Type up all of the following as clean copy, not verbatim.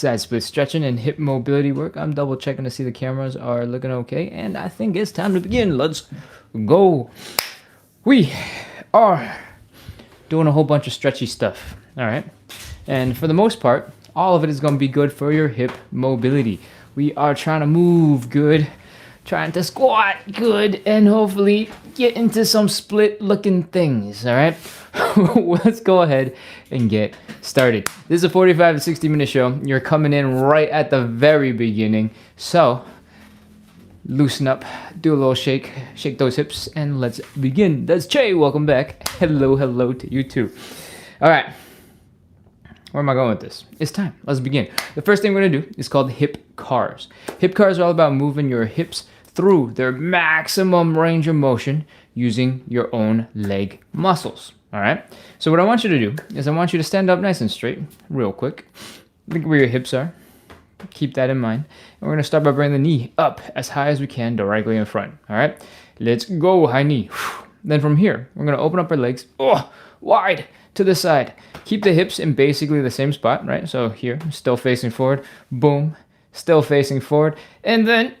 side split stretching and hip mobility work. I'm double checking to see the cameras are looking okay, and I think it's time to begin. Let's go. We are doing a whole bunch of stretchy stuff, all right? And for the most part, all of it is going to be good for your hip mobility. We are trying to move good, trying to squat good, and hopefully get into some split looking things, all right? Let's go ahead and get started. This is a 45 to 60 minute show. You're coming in right at the very beginning. So loosen up, do a little shake those hips, and let's begin. That's Che, welcome back. Hello to you too. All right, where am I going with this? It's time, let's begin. The first thing we're gonna do is called hip cars. Hip cars are all about moving your hips through their maximum range of motion using your own leg muscles. All right, so what I want you to do is I want you to stand up nice and straight real quick. Look where your hips are. Keep that in mind. And we're going to start by bringing the knee up as high as we can directly in front. All right, let's go, high knee. Then from here, we're going to open up our legs wide to the side. Keep the hips in basically the same spot, right? So here, still facing forward, boom, still facing forward. And then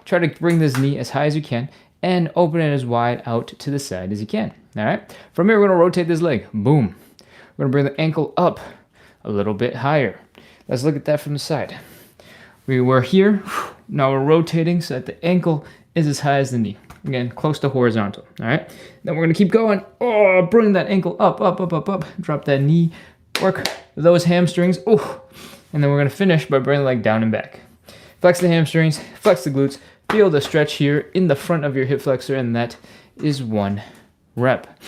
try to bring this knee as high as you can and open it as wide out to the side as you can. All right, from here, we're going to rotate this leg, boom. We're going to bring the ankle up a little bit higher. Let's look at that from the side. We were here, now we're rotating so that the ankle is as high as the knee. Again, close to horizontal, all right? Then we're gonna keep going. Bring that ankle up. Drop that knee, work those hamstrings. And then we're gonna finish by bringing the leg down and back. Flex the hamstrings, flex the glutes, feel the stretch here in the front of your hip flexor, and that is 1 rep.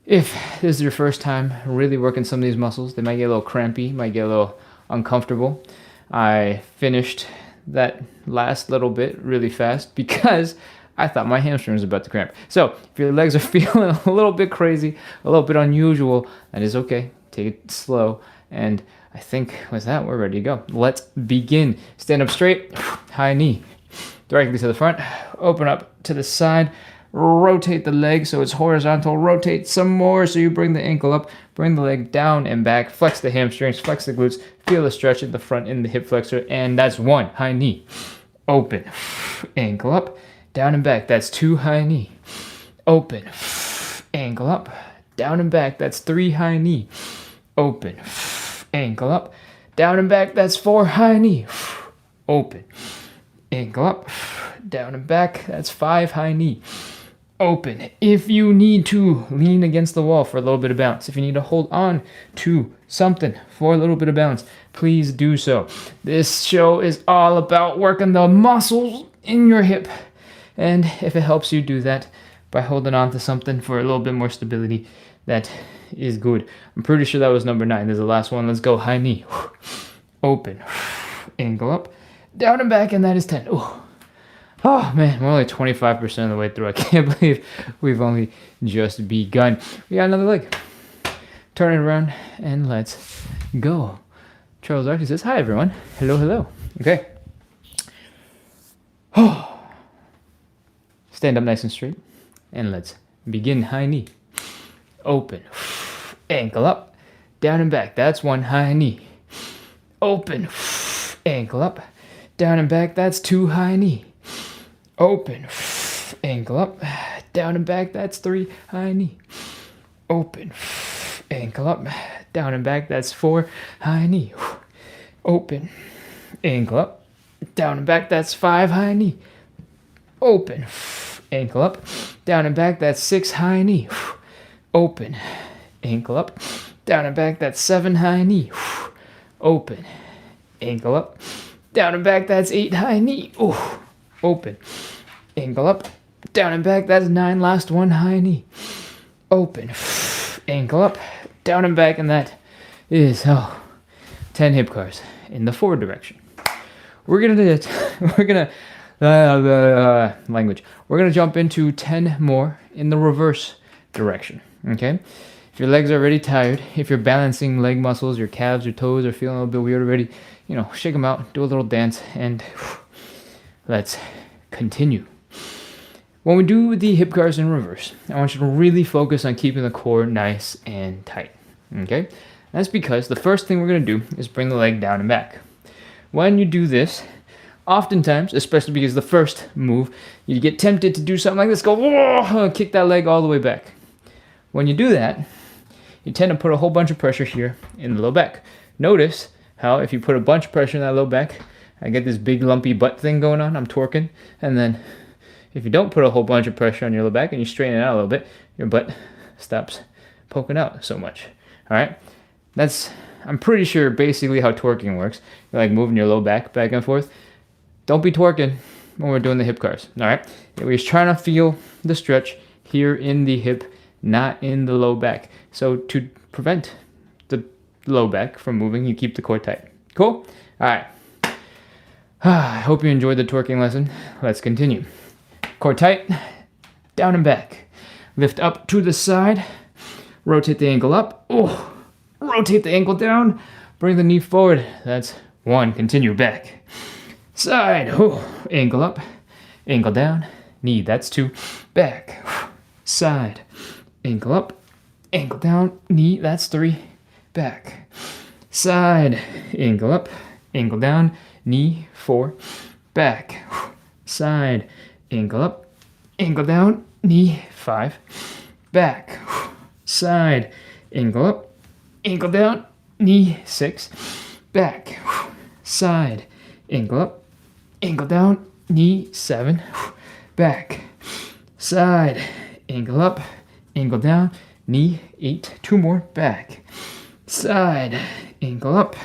If this is your first time really working some of these muscles, they might get a little crampy, might get a little uncomfortable. I finished that last little bit really fast because I thought my hamstring was about to cramp. So if your legs are feeling a little bit crazy, a little bit unusual, that is okay. Take it slow. And I think with that, we're ready to go. Let's begin. Stand up straight, high knee, directly to the front, open up to the side, rotate the leg so it's horizontal, rotate some more so you bring the ankle up, bring the leg down and back, flex the hamstrings, flex the glutes, feel the stretch in the front in the hip flexor, and that's 1, high knee, open, ankle up, down and back, that's 2, high knee, open, ankle up, down and back, that's 3, high knee, open, ankle up, down and back, that's 4, high knee, open, ankle up, down and back, that's 5, high knee, open. If you need to lean against the wall for a little bit of balance, if you need to hold on to something for a little bit of balance, please do so. This show is all about working the muscles in your hip, and if it helps you do that by holding on to something for a little bit more stability, that is good. I'm pretty sure that was number 9. There's the last one. Let's go. High knee, open, ankle up, down and back, and that is 10. Oh man, we're only 25% of the way through. I can't believe we've only just begun. We got another leg. Turn it around and let's go. Charles Archie says, hi everyone. Hello. Okay. Stand up nice and straight and let's begin. High knee, open, ankle up, down and back. That's 1, high knee, open, ankle up, down and back. That's 2, high knee, open, ankle up, down and back, that's 3, high knee, open, ankle up, down and back, that's 4, high knee, open, ankle up, down and back, that's 5, high knee, open, ankle up, down and back, that's 6, high knee, open, ankle up, down and back, that's 7, high knee, open, ankle up, down and back, that's 8, high knee, open, ankle up, down and back, that's 9, last 1, high knee, open, ankle up, down and back, and that is 10 hip cars in the forward direction. We're gonna jump into 10 more in the reverse direction. Okay, if your legs are already tired, if you're balancing leg muscles, your calves, your toes are feeling a little bit weird already, shake them out, do a little dance, and let's continue. When we do the hip cars in reverse, I want you to really focus on keeping the core nice and tight. Okay, That's because the first thing we're going to do is bring the leg down and back. When you do this, oftentimes, especially because the first move, you get tempted to do something like this, go, whoa, kick that leg all the way back. When you do that, you tend to put a whole bunch of pressure here in the low back. Notice how if you put a bunch of pressure in that low back, I get this big lumpy butt thing going on, I'm torquing, and then if you don't put a whole bunch of pressure on your low back and you straighten it out a little bit, your butt stops poking out so much. All right? That's, I'm pretty sure, basically how torquing works. You're like moving your low back and forth. Don't be torquing when we're doing the hip cars. All right? We're just trying to feel the stretch here in the hip, not in the low back. So to prevent the low back from moving, you keep the core tight. Cool? All right. I hope you enjoyed the torquing lesson. Let's continue. Core tight, down and back. Lift up to the side. Rotate the ankle up. Oh, rotate the ankle down. Bring the knee forward. That's 1. Continue back. Side. Oh, ankle up. Ankle down. Knee. That's 2. Back. Side. Ankle up. Ankle down. Knee. That's 3. Back. Side. Ankle up. Ankle down. Knee. 4. Back. Side. Ankle up, ankle down, knee. 5, back, side, ankle up, ankle down, knee. 6, back, side, ankle up, ankle down, knee. 7, back, side, ankle up, ankle down, knee. 8, 2 more, back, side, ankle up,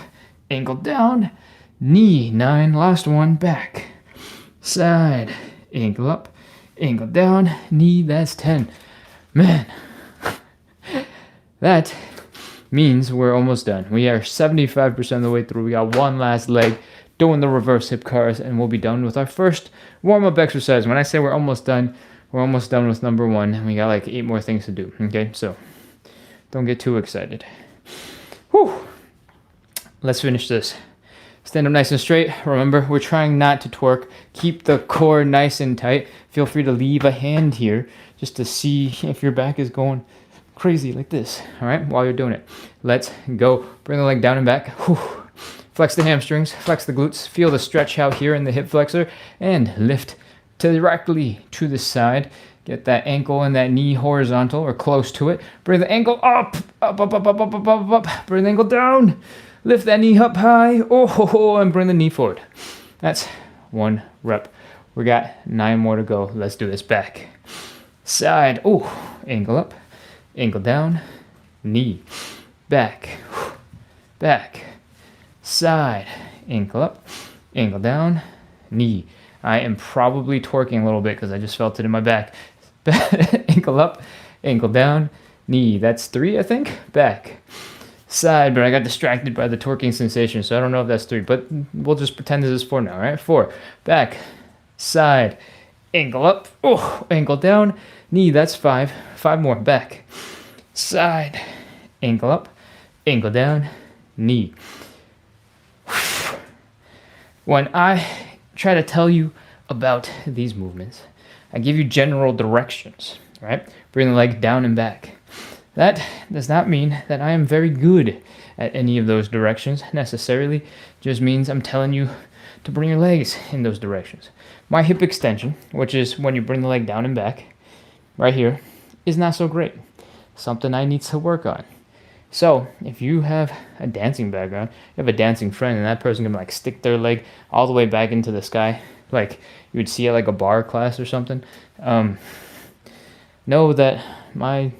ankle down, knee. 9, last one, back, side, ankle up, ankle down, knee. That's 10. Man, that means we're almost done. We are 75% of the way through. We got one last leg doing the reverse hip cars, and we'll be done with our first warm-up exercise. When I say we're almost done with number 1, and we got like 8 more things to do. Okay, so don't get too excited. Whew. Let's finish this. Stand up nice and straight. Remember, we're trying not to torque. Keep the core nice and tight. Feel free to leave a hand here just to see if your back is going crazy like this. All right, while you're doing it. Let's go. Bring the leg down and back. Whew. Flex the hamstrings, flex the glutes. Feel the stretch out here in the hip flexor and lift directly to the side. Get that ankle and that knee horizontal or close to it. Bring the ankle up, up, up, up, up, up, up, up, up. Bring the ankle down. Lift that knee up high, and bring the knee forward. That's 1 rep. We got 9 more to go. Let's do this. Back, side, ankle up, ankle down, knee, back, back, side, ankle up, ankle down, knee. I am probably torquing a little bit because I just felt it in my back. Ankle up, ankle down, knee. That's 3, I think. Back. Side, but I got distracted by the torquing sensation, so I don't know if that's 3, but we'll just pretend this is 4 now, all right? 4, back, side, ankle up, ankle down, knee. That's 5, 5 more, back, side, ankle up, ankle down, knee. When I try to tell you about these movements, I give you general directions, right? Bring the leg down and back. That does not mean that I am very good at any of those directions necessarily. Just means I'm telling you to bring your legs in those directions. My hip extension, which is when you bring the leg down and back, right here, is not so great. Something I need to work on. So if you have a dancing background, you have a dancing friend, and that person can like stick their leg all the way back into the sky, like you would see at like a bar class or something, know that my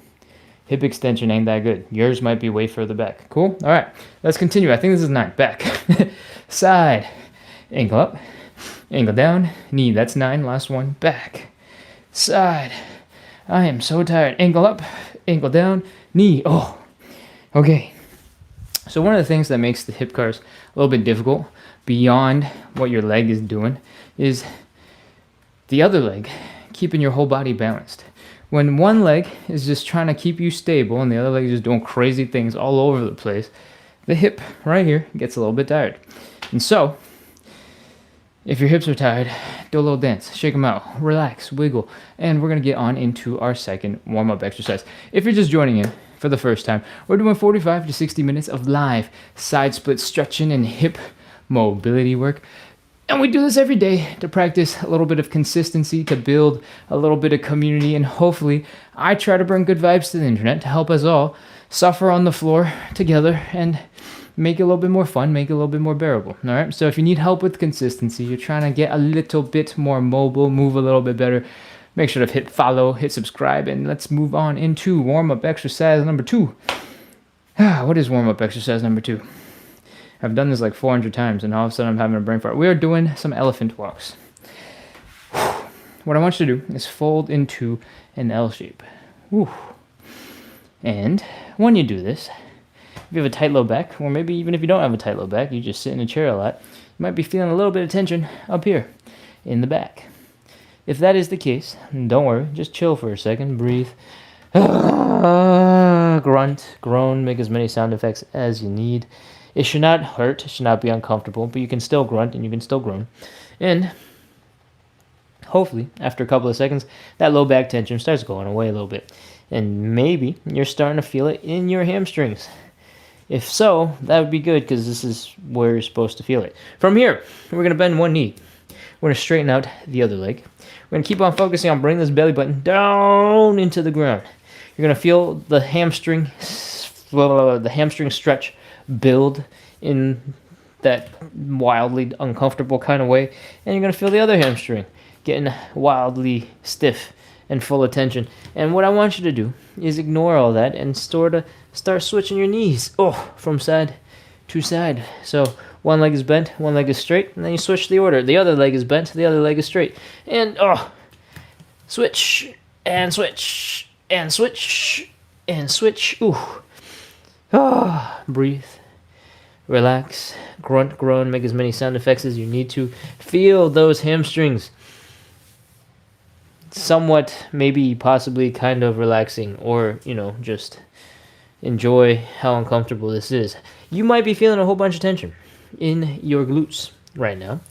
hip extension ain't that good. Yours might be way further back. Cool? All right, let's continue. I think this is 9. Back. Side. Ankle up. Ankle down. Knee. That's 9. Last one. Back. Side. I am so tired. Ankle up. Ankle down. Knee. Okay. So one of the things that makes the hip cars a little bit difficult beyond what your leg is doing is the other leg, keeping your whole body balanced. When one leg is just trying to keep you stable and the other leg is just doing crazy things all over the place, the hip right here gets a little bit tired. And so, if your hips are tired, do a little dance, shake them out, relax, wiggle, and we're going to get on into our second warm-up exercise. If you're just joining in, for the first time, we're doing 45 to 60 minutes of live side split stretching and hip mobility work. And we do this every day to practice a little bit of consistency, to build a little bit of community, and hopefully I try to bring good vibes to the internet to help us all suffer on the floor together and make it a little bit more fun, make it a little bit more bearable. All right. So if you need help with consistency, you're trying to get a little bit more mobile, move a little bit better, make sure to hit follow, hit subscribe, and let's move on into warm-up exercise number 2. What is warm-up exercise number 2? I've done this like 400 times, and all of a sudden I'm having a brain fart. We are doing some elephant walks. What I want you to do is fold into an L shape. And when you do this, if you have a tight low back, or maybe even if you don't have a tight low back, you just sit in a chair a lot, you might be feeling a little bit of tension up here in the back. If that is the case, don't worry, just chill for a second, breathe, grunt, groan, make as many sound effects as you need. It should not hurt, it should not be uncomfortable, but you can still grunt and you can still groan. And hopefully, after a couple of seconds, that low back tension starts going away a little bit. And maybe you're starting to feel it in your hamstrings. If so, that would be good because this is where you're supposed to feel it. From here, we're going to bend one knee. We're going to straighten out the other leg. We're going to keep on focusing on bringing this belly button down into the ground. You're going to feel the hamstring stretch build in that wildly uncomfortable kind of way. And you're going to feel the other hamstring getting wildly stiff and full of tension. And what I want you to do is ignore all that and start switching your knees from side to side. So one leg is bent, one leg is straight, and then you switch the order. The other leg is bent, the other leg is straight. And switch, and switch, and switch, and switch. Breathe, relax, grunt, groan, make as many sound effects as you need to. Feel those hamstrings. Somewhat, maybe, possibly, kind of relaxing, or, just enjoy how uncomfortable this is. You might be feeling a whole bunch of tension in your glutes right now.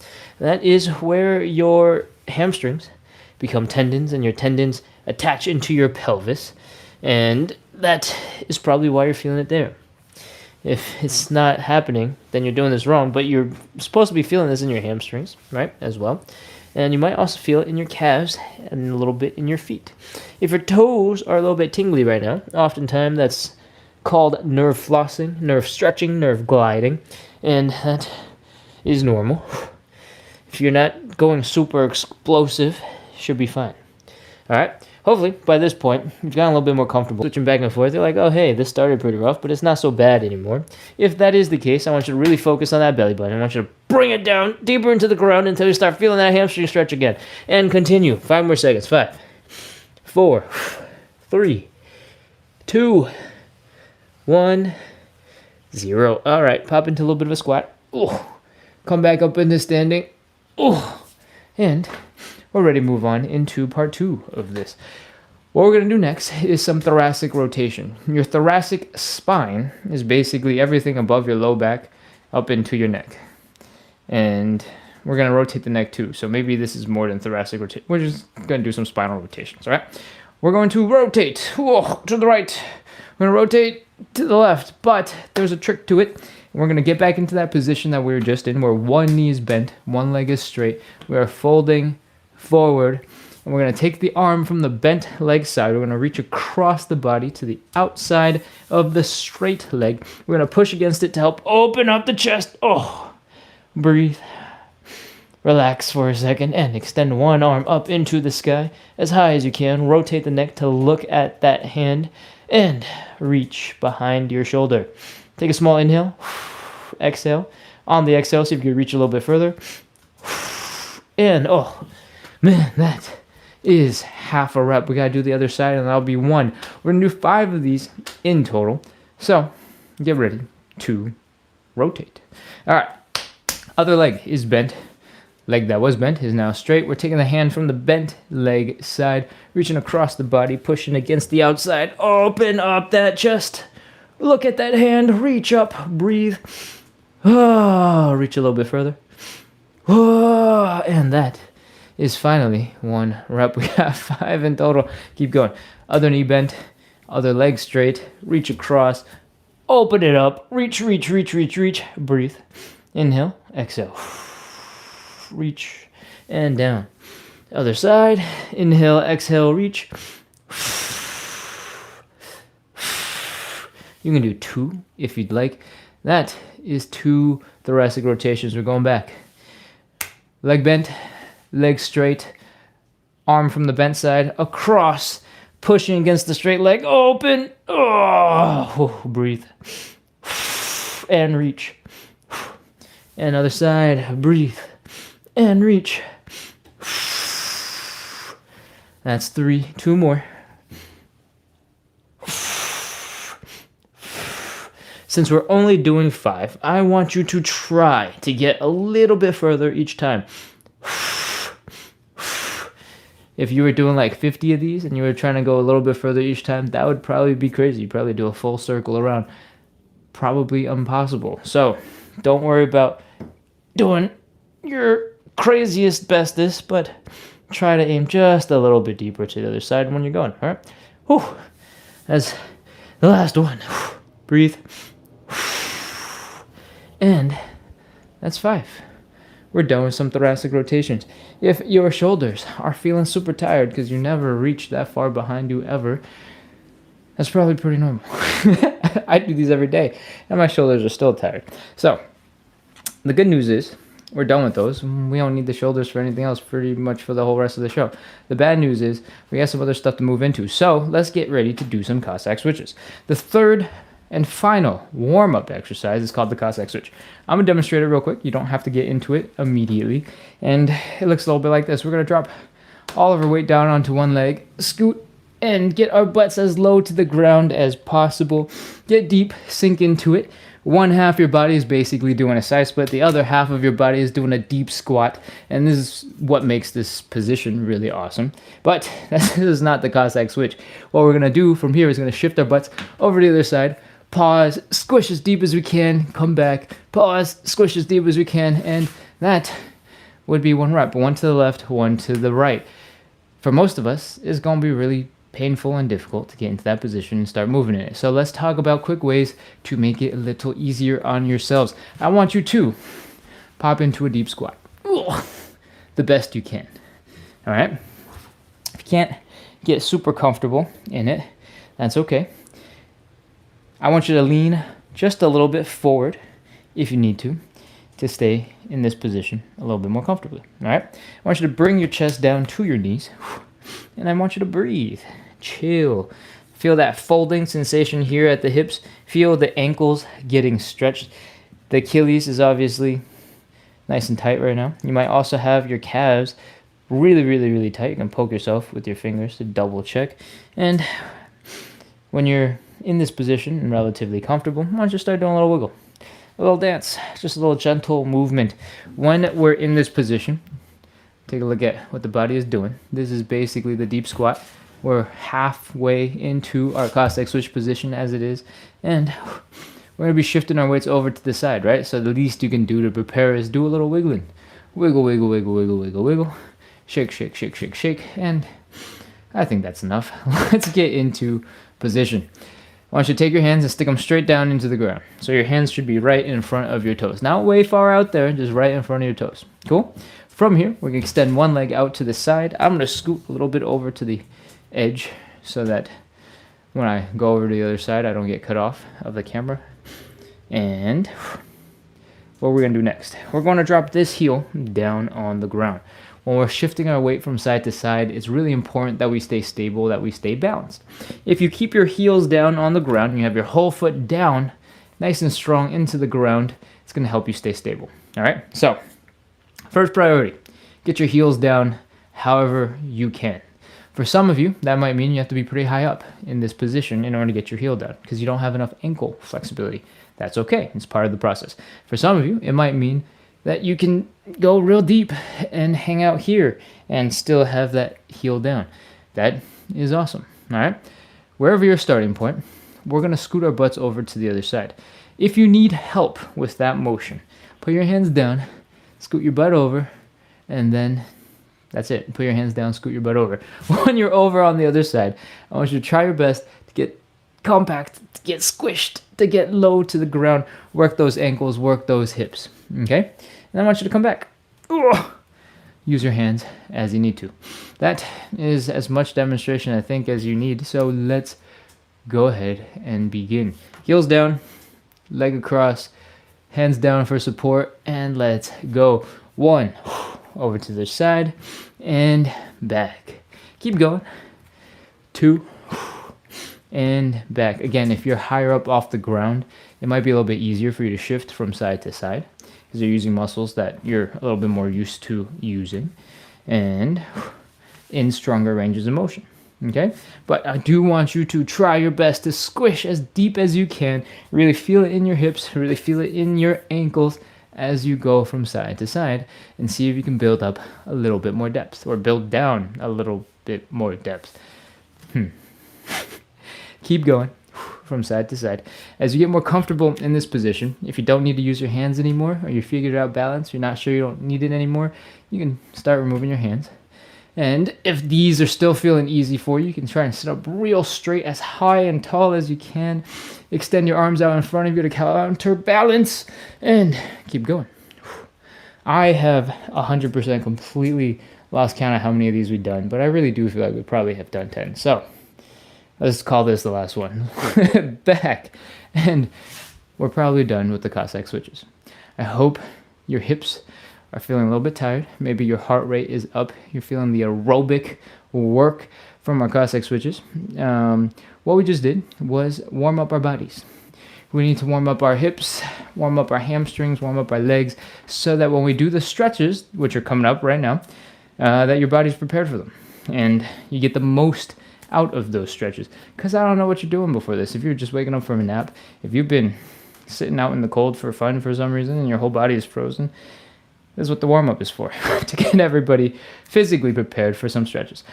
That is where your hamstrings become tendons, and your tendons attach into your pelvis, and that is probably why you're feeling it there. If it's not happening, then you're doing this wrong, but you're supposed to be feeling this in your hamstrings, right, as well. And you might also feel it in your calves and a little bit in your feet. If your toes are a little bit tingly right now, oftentimes that's called nerve flossing, nerve stretching, nerve gliding, and that is normal. If you're not going super explosive, it should be fine. All right? Hopefully, by this point, you've gotten a little bit more comfortable switching back and forth. You're like, oh, hey, this started pretty rough, but it's not so bad anymore. If that is the case, I want you to really focus on that belly button. I want you to bring it down deeper into the ground until you start feeling that hamstring stretch again. And continue. 5 more seconds. 5, 4, 3, 2, 1, 0. All right, pop into a little bit of a squat. Come back up into standing. And we're ready to move on into part 2 of this. What we're going to do next is some thoracic rotation. Your thoracic spine is basically everything above your low back up into your neck. And we're going to rotate the neck too. So maybe this is more than thoracic rotation. We're just going to do some spinal rotations, all right? We're going to rotate to the right. We're going to rotate to the left, but there's a trick to it. We're going to get back into that position that we were just in, where one knee is bent, one leg is straight. We are folding forward, and we're going to take the arm from the bent leg side. We're going to reach across the body to the outside of the straight leg. We're going to push against it to help open up the chest. Breathe, relax for a second, and extend one arm up into the sky as high as you can. Rotate the neck to look at that hand and reach behind your shoulder. Take a small inhale, exhale. On the exhale, see if you can reach a little bit further. And man, that is half a rep. We got to do the other side, and that'll be 1. We're going to do 5 of these in total. So get ready to rotate. All right. Other leg is bent. Leg that was bent is now straight. We're taking the hand from the bent leg side, reaching across the body, pushing against the outside. Open up that chest. Look at that hand. Reach up. Breathe. Reach a little bit further. And that is finally 1 rep. We got 5 in total. Keep going. Other knee bent. Other leg straight, reach across, open it up, reach, reach, reach, reach, reach, breathe. Inhale, exhale, reach, and down. Other side, inhale, exhale, reach. You can do 2 if you'd like. That is 2 thoracic rotations. We're going back. Leg bent, leg straight, arm from the bent side, across, pushing against the straight leg, open, oh, breathe, and reach. And other side, breathe, and reach. That's 3, 2 more. Since we're only doing 5, I want you to try to get a little bit further each time. If you were doing like 50 of these and you were trying to go a little bit further each time, that would probably be crazy. You'd probably do a full circle around. Probably impossible. So don't worry about doing your craziest bestest, but try to aim just a little bit deeper to the other side when you're going. All right? Whew. That's the last one. Breathe. And that's 5. We're done with some thoracic rotations. If your shoulders are feeling super tired because you never reach that far behind you ever, that's probably pretty normal. I do these every day, and my shoulders are still tired. So the good news is we're done with those. We don't need the shoulders for anything else pretty much for the whole rest of the show. The bad news is we have some other stuff to move into. So let's get ready to do some Cossack switches. The third and final warm-up exercise is called the Cossack switch. I'm going to demonstrate it real quick. You don't have to get into it immediately. And it looks a little bit like this. We're going to drop all of our weight down onto one leg, scoot, and get our butts as low to the ground as possible. Get deep, sink into it. One half your body is basically doing a side split. The other half of your body is doing a deep squat. And this is what makes this position really awesome. But this is not the Cossack switch. What we're going to do from here is going to shift our butts over to the other side. Pause, squish as deep as we can, come back, pause, squish as deep as we can, and that would be 1 rep. 1 to the left, 1 to the right. For most of us, it's going to be really painful and difficult to get into that position and start moving in it. So let's talk about quick ways to make it a little easier on yourselves. I want you to pop into a deep squat. The best you can. All right? If you can't get super comfortable in it, that's okay. I want you to lean just a little bit forward, if you need to stay in this position a little bit more comfortably. All right? I want you to bring your chest down to your knees, and I want you to breathe. Chill. Feel that folding sensation here at the hips. Feel the ankles getting stretched. The Achilles is obviously nice and tight right now. You might also have your calves really, really, really tight. You can poke yourself with your fingers to double check. And when you're in this position and relatively comfortable, why don't you start doing a little wiggle, a little dance, just a little gentle movement. When we're in this position, take a look at what the body is doing. This is basically the deep squat. We're halfway into our Cossack switch position as it is, and we're going to be shifting our weights over to the side, right? So the least you can do to prepare is do a little wiggling. Wiggle, wiggle, wiggle, wiggle, wiggle, wiggle. Shake, shake, shake, shake, shake, and I think that's enough. Let's get into position. I want you to take your hands and stick them straight down into the ground. So your hands should be right in front of your toes. Not way far out there, just right in front of your toes. Cool? From here, we're going to extend one leg out to the side. I'm going to scoot a little bit over to the edge so that when I go over to the other side, I don't get cut off of the camera. And what we're going to do next, we're going to drop this heel down on the ground. When we're shifting our weight from side to side, it's really important that we stay stable, that we stay balanced. If you keep your heels down on the ground, and you have your whole foot down, nice and strong into the ground, it's going to help you stay stable. All right? So, first priority, get your heels down however you can. For some of you, that might mean you have to be pretty high up in this position in order to get your heel down because you don't have enough ankle flexibility. That's okay. It's part of the process. For some of you, it might mean that you can go real deep and hang out here and still have that heel down. That is awesome. All right? Wherever your starting point, we're going to scoot our butts over to the other side. If you need help with that motion, put your hands down, scoot your butt over, and then that's it. Put your hands down, scoot your butt over. When you're over on the other side, I want you to try your best to get compact, to get squished, to get low to the ground. Work those ankles, work those hips. Okay? And I want you to come back. Ugh. Use your hands as you need to. That is as much demonstration, I think, as you need. So let's go ahead and begin. Heels down, leg across, hands down for support, and let's go. 1, over to the side, and back. Keep going. 2, and back. Again, if you're higher up off the ground, it might be a little bit easier for you to shift from side to side, because you're using muscles that you're a little bit more used to using, and in stronger ranges of motion. Okay, but I do want you to try your best to squish as deep as you can. Really feel it in your hips, really feel it in your ankles as you go from side to side, and see if you can build up a little bit more depth, or build down a little bit more depth. Keep going from side to side. As you get more comfortable in this position, if you don't need to use your hands anymore, or you figured out balance, you're not sure you don't need it anymore, you can start removing your hands. And if these are still feeling easy for you, you can try and sit up real straight, as high and tall as you can. Extend your arms out in front of you to counterbalance, and keep going. I have 100% completely lost count of how many of these we've done, but I really do feel like we probably have done 10. So let's call this the last one. Back. And we're probably done with the Cossack switches. I hope your hips are feeling a little bit tired. Maybe your heart rate is up. You're feeling the aerobic work from our Cossack switches. What we just did was warm up our bodies. We need to warm up our hips, warm up our hamstrings, warm up our legs, so that when we do the stretches, which are coming up right now, that your body's prepared for them. And you get the most out of those stretches. Because I don't know what you're doing before this. If you're just waking up from a nap, if you've been sitting out in the cold for fun for some reason and your whole body is frozen, this is what the warm-up is for, to get everybody physically prepared for some stretches.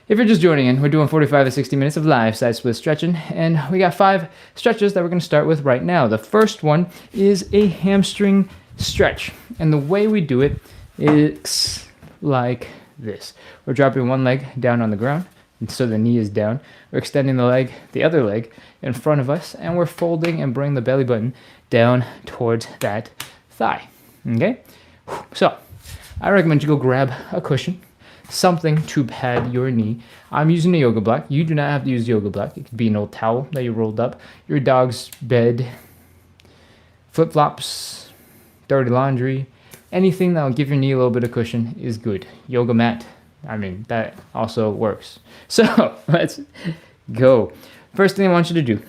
If you're just joining in, we're doing 45 to 60 minutes of live side split stretching, and we got 5 stretches that we're going to start with right now. The first one is a hamstring stretch, and the way we do it is like this. We're dropping one leg down on the ground, and so the knee is down. We're extending the other leg in front of us, and we're folding and bringing the belly button down towards that thigh. Okay? So, I recommend you go grab a cushion, something to pad your knee. I'm using a yoga block. You do not have to use a yoga block. It could be an old towel that you rolled up, your dog's bed, flip-flops, dirty laundry, anything that will give your knee a little bit of cushion is good. Yoga mat, I mean, that also works. So, let's go. First thing I want you to do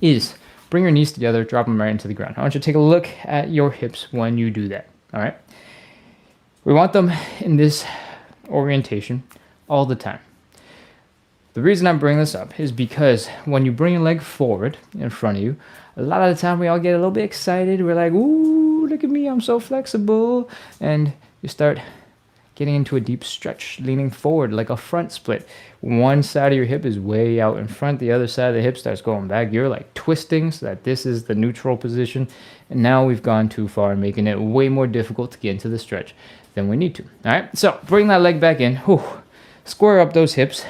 is bring your knees together, drop them right into the ground. I want you to take a look at your hips when you do that, all right? We want them in this orientation all the time. The reason I'm bringing this up is because when you bring a leg forward in front of you, a lot of the time we all get a little bit excited. We're like, ooh, look at me, I'm so flexible. And you start getting into a deep stretch, leaning forward like a front split. One side of your hip is way out in front, the other side of the hip starts going back. You're like twisting so that this is the neutral position. And now we've gone too far, making it way more difficult to get into the stretch than we need to. All right, so bring that leg back in. Whew. Square up those hips.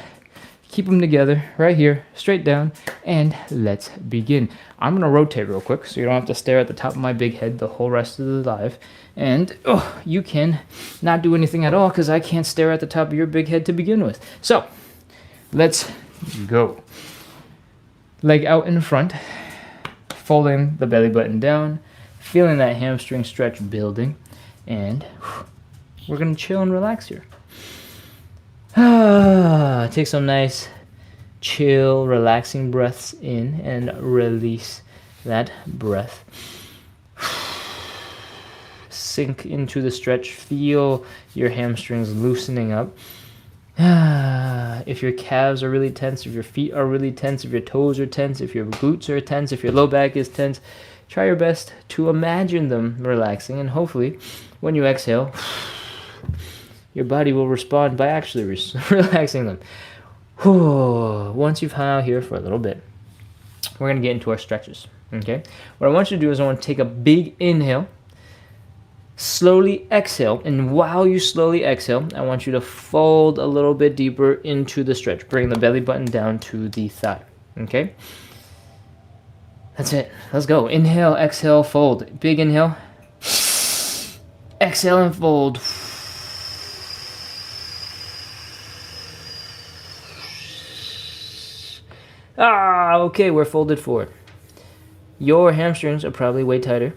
Keep them together right here, straight down, and let's begin. I'm going to rotate real quick so you don't have to stare at the top of my big head the whole rest of the live. And you can not do anything at all because I can't stare at the top of your big head to begin with. So, let's go. Leg out in front, folding the belly button down, feeling that hamstring stretch building, and we're going to chill and relax here. Take some nice, chill, relaxing breaths in and release that breath. Sink into the stretch. Feel your hamstrings loosening up. If your calves are really tense, if your feet are really tense, if your toes are tense, if your glutes are tense, if your low back is tense, try your best to imagine them relaxing, and hopefully when you exhale, your body will respond by actually relaxing them. Once you've hung out here for a little bit, we're going to get into our stretches. Okay? What I want you to do is I want to take a big inhale, slowly exhale, and while you slowly exhale, I want you to fold a little bit deeper into the stretch. Bring the belly button down to the thigh. Okay? That's it. Let's go. Inhale, exhale, fold. Big inhale. Exhale and fold. Okay, we're folded forward. Your hamstrings are probably way tighter,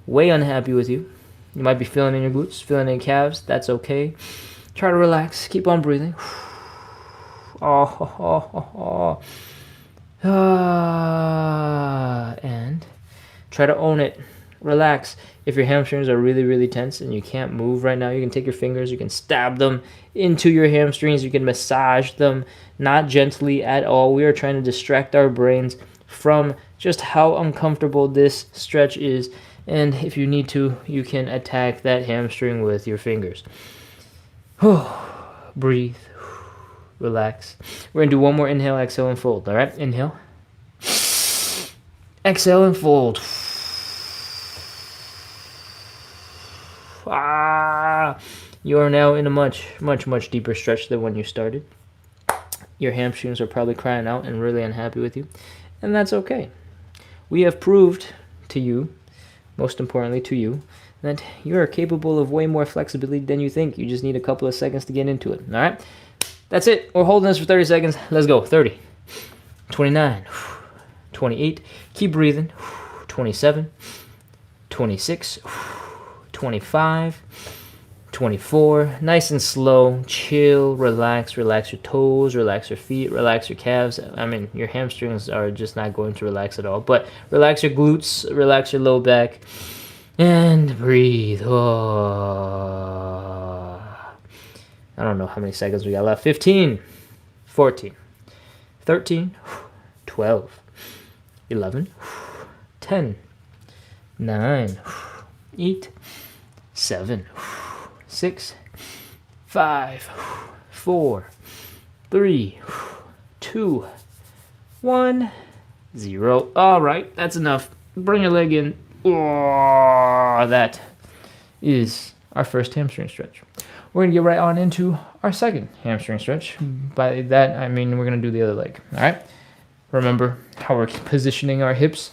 way unhappy with you. You might be feeling in your glutes, feeling in your calves. That's okay. Try to relax. Keep on breathing. And try to own it. Relax. If your hamstrings are really, really tense and you can't move right now, you can take your fingers, you can stab them into your hamstrings, you can massage them, not gently at all. We are trying to distract our brains from just how uncomfortable this stretch is. And if you need to, you can attack that hamstring with your fingers. Breathe. Relax. We're going to do one more inhale, exhale, and fold. All right? Inhale. Exhale and fold. You are now in a much, much, much deeper stretch than when you started. Your hamstrings are probably crying out and really unhappy with you, and that's okay. We have proved to you, most importantly to you, that you are capable of way more flexibility than you think. You just need a couple of seconds to get into it. All right? That's it. We're holding this for 30 seconds. Let's go. 30, 29, 28. Keep breathing. 27, 26, 25, 24. Nice and slow. Chill. Relax. Relax your toes. Relax your feet. Relax your calves. I mean, your hamstrings are just not going to relax at all. But relax your glutes. Relax your low back. And breathe. I don't know how many seconds we got left. 15, 14, 13, 12, 11, 10, 9, 8, 7, 6, 5, 4, 3, 2, 1, 0. All right, that's enough. Bring your leg in. That is our first hamstring stretch. We're going to get right on into our second hamstring stretch. By that, I mean we're going to do the other leg. All right? Remember how we're positioning our hips.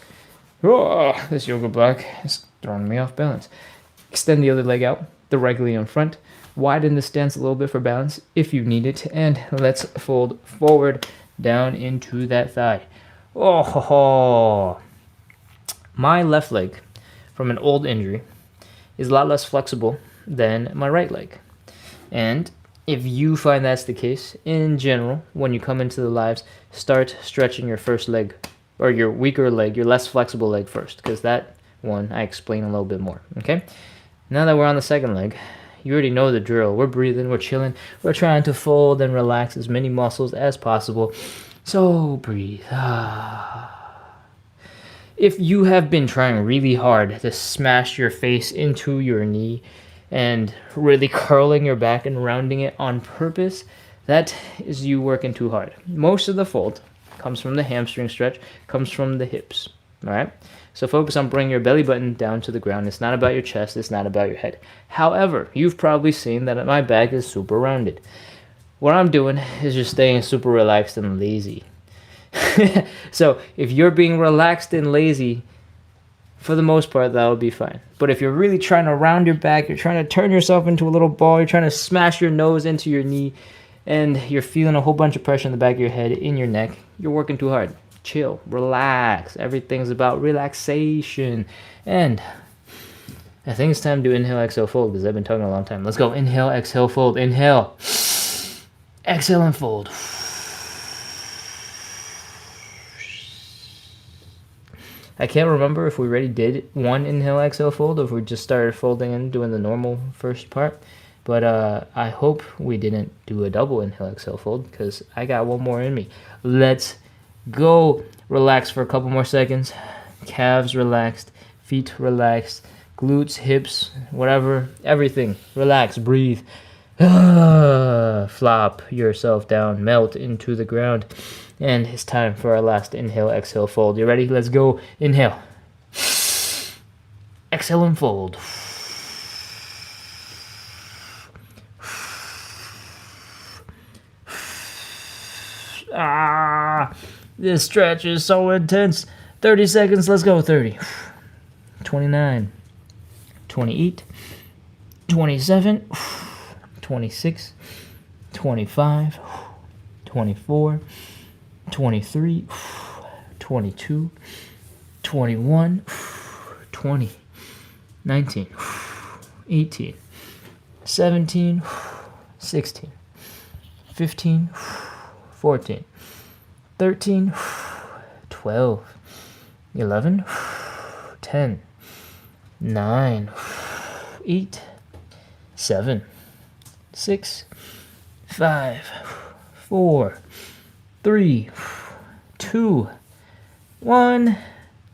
This yoga block is throwing me off balance. Extend the other leg out directly in front. Widen the stance a little bit for balance if you need it. And let's fold forward down into that thigh. My left leg, from an old injury, is a lot less flexible than my right leg. And if you find that's the case, in general, when you come into the lives, start stretching your first leg, or your weaker leg, your less flexible leg first, because that one I explain a little bit more, okay? Now that we're on the second leg, you already know the drill. We're breathing, we're chilling, we're trying to fold and relax as many muscles as possible. So breathe. If you have been trying really hard to smash your face into your knee, and really curling your back and rounding it on purpose, that is you working too hard. Most of the fold comes from the hamstring stretch, comes from the hips, all right? So focus on bringing your belly button down to the ground. It's not about your chest, it's not about your head. However, you've probably seen that my back is super rounded. What I'm doing is just staying super relaxed and lazy. So if you're being relaxed and lazy, for the most part, that will be fine. But if you're really trying to round your back, you're trying to turn yourself into a little ball, you're trying to smash your nose into your knee, and you're feeling a whole bunch of pressure in the back of your head, in your neck, you're working too hard. Chill, relax. Everything's about relaxation. And I think it's time to inhale, exhale, fold, because I've been talking a long time. Let's go. Inhale, exhale, fold. Inhale. Exhale and fold. I can't remember if we already did one inhale, exhale, fold, or if we just started folding and doing the normal first part. But I hope we didn't do a double inhale, exhale, fold, because I got one more in me. Let's go. Relax for a couple more seconds. Calves relaxed, feet relaxed, glutes, hips, whatever, everything. Relax, breathe. Flop yourself down, melt into the ground. And it's time for our last inhale, exhale, fold. You ready? Let's go. Inhale. Exhale and fold. This stretch is so intense. 30 seconds, let's go. 30, 29, 28, 27, 26, 25, 24, 23, 22, 21, 20, 19, 18, 17, 16, 15, 14, 13, 12, 11, 10, 9, 8, 7, 6, 5, 4, 3, 2, 1,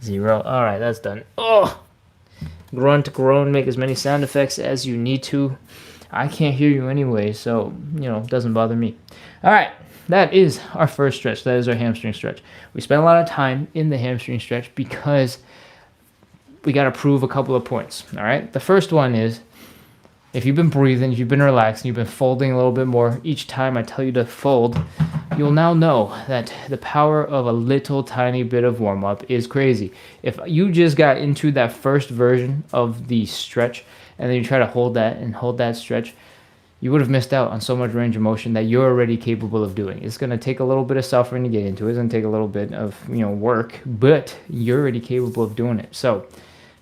0. All right, that's done. Oh, grunt, groan, make as many sound effects as you need to. I can't hear you anyway, so, it doesn't bother me. All right, that is our first stretch. That is our hamstring stretch. We spent a lot of time in the hamstring stretch because we got to prove a couple of points. All right, the first one is, if you've been breathing, you've been relaxing, you've been folding a little bit more each time I tell you to fold, you'll now know that the power of a little tiny bit of warm-up is crazy. If you just got into that first version of the stretch and then you try to hold that and hold that stretch, you would have missed out on so much range of motion that you're already capable of doing. It's going to take a little bit of suffering to get into it. It's going to take a little bit of work, but you're already capable of doing it. So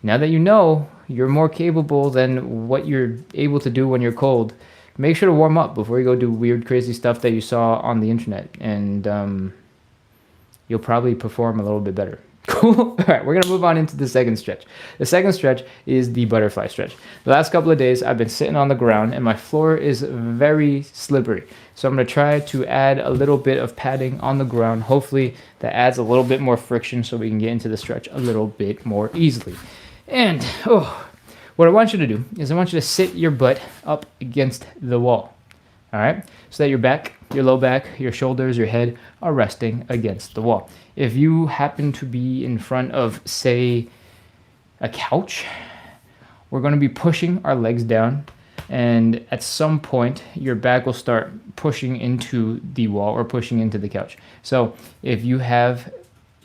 now that you know you're more capable than what you're able to do when you're cold, make sure to warm up before you go do weird, crazy stuff that you saw on the internet, and you'll probably perform a little bit better. Cool. All right, we're going to move on into the second stretch. The second stretch is the butterfly stretch. The last couple of days, I've been sitting on the ground, and my floor is very slippery. So I'm going to try to add a little bit of padding on the ground. Hopefully, that adds a little bit more friction so we can get into the stretch a little bit more easily. And, what I want you to do is I want you to sit your butt up against the wall. All right? So that your back, your low back, your shoulders, your head are resting against the wall. If you happen to be in front of, say, a couch, we're going to be pushing our legs down, and at some point, your back will start pushing into the wall or pushing into the couch. So if you have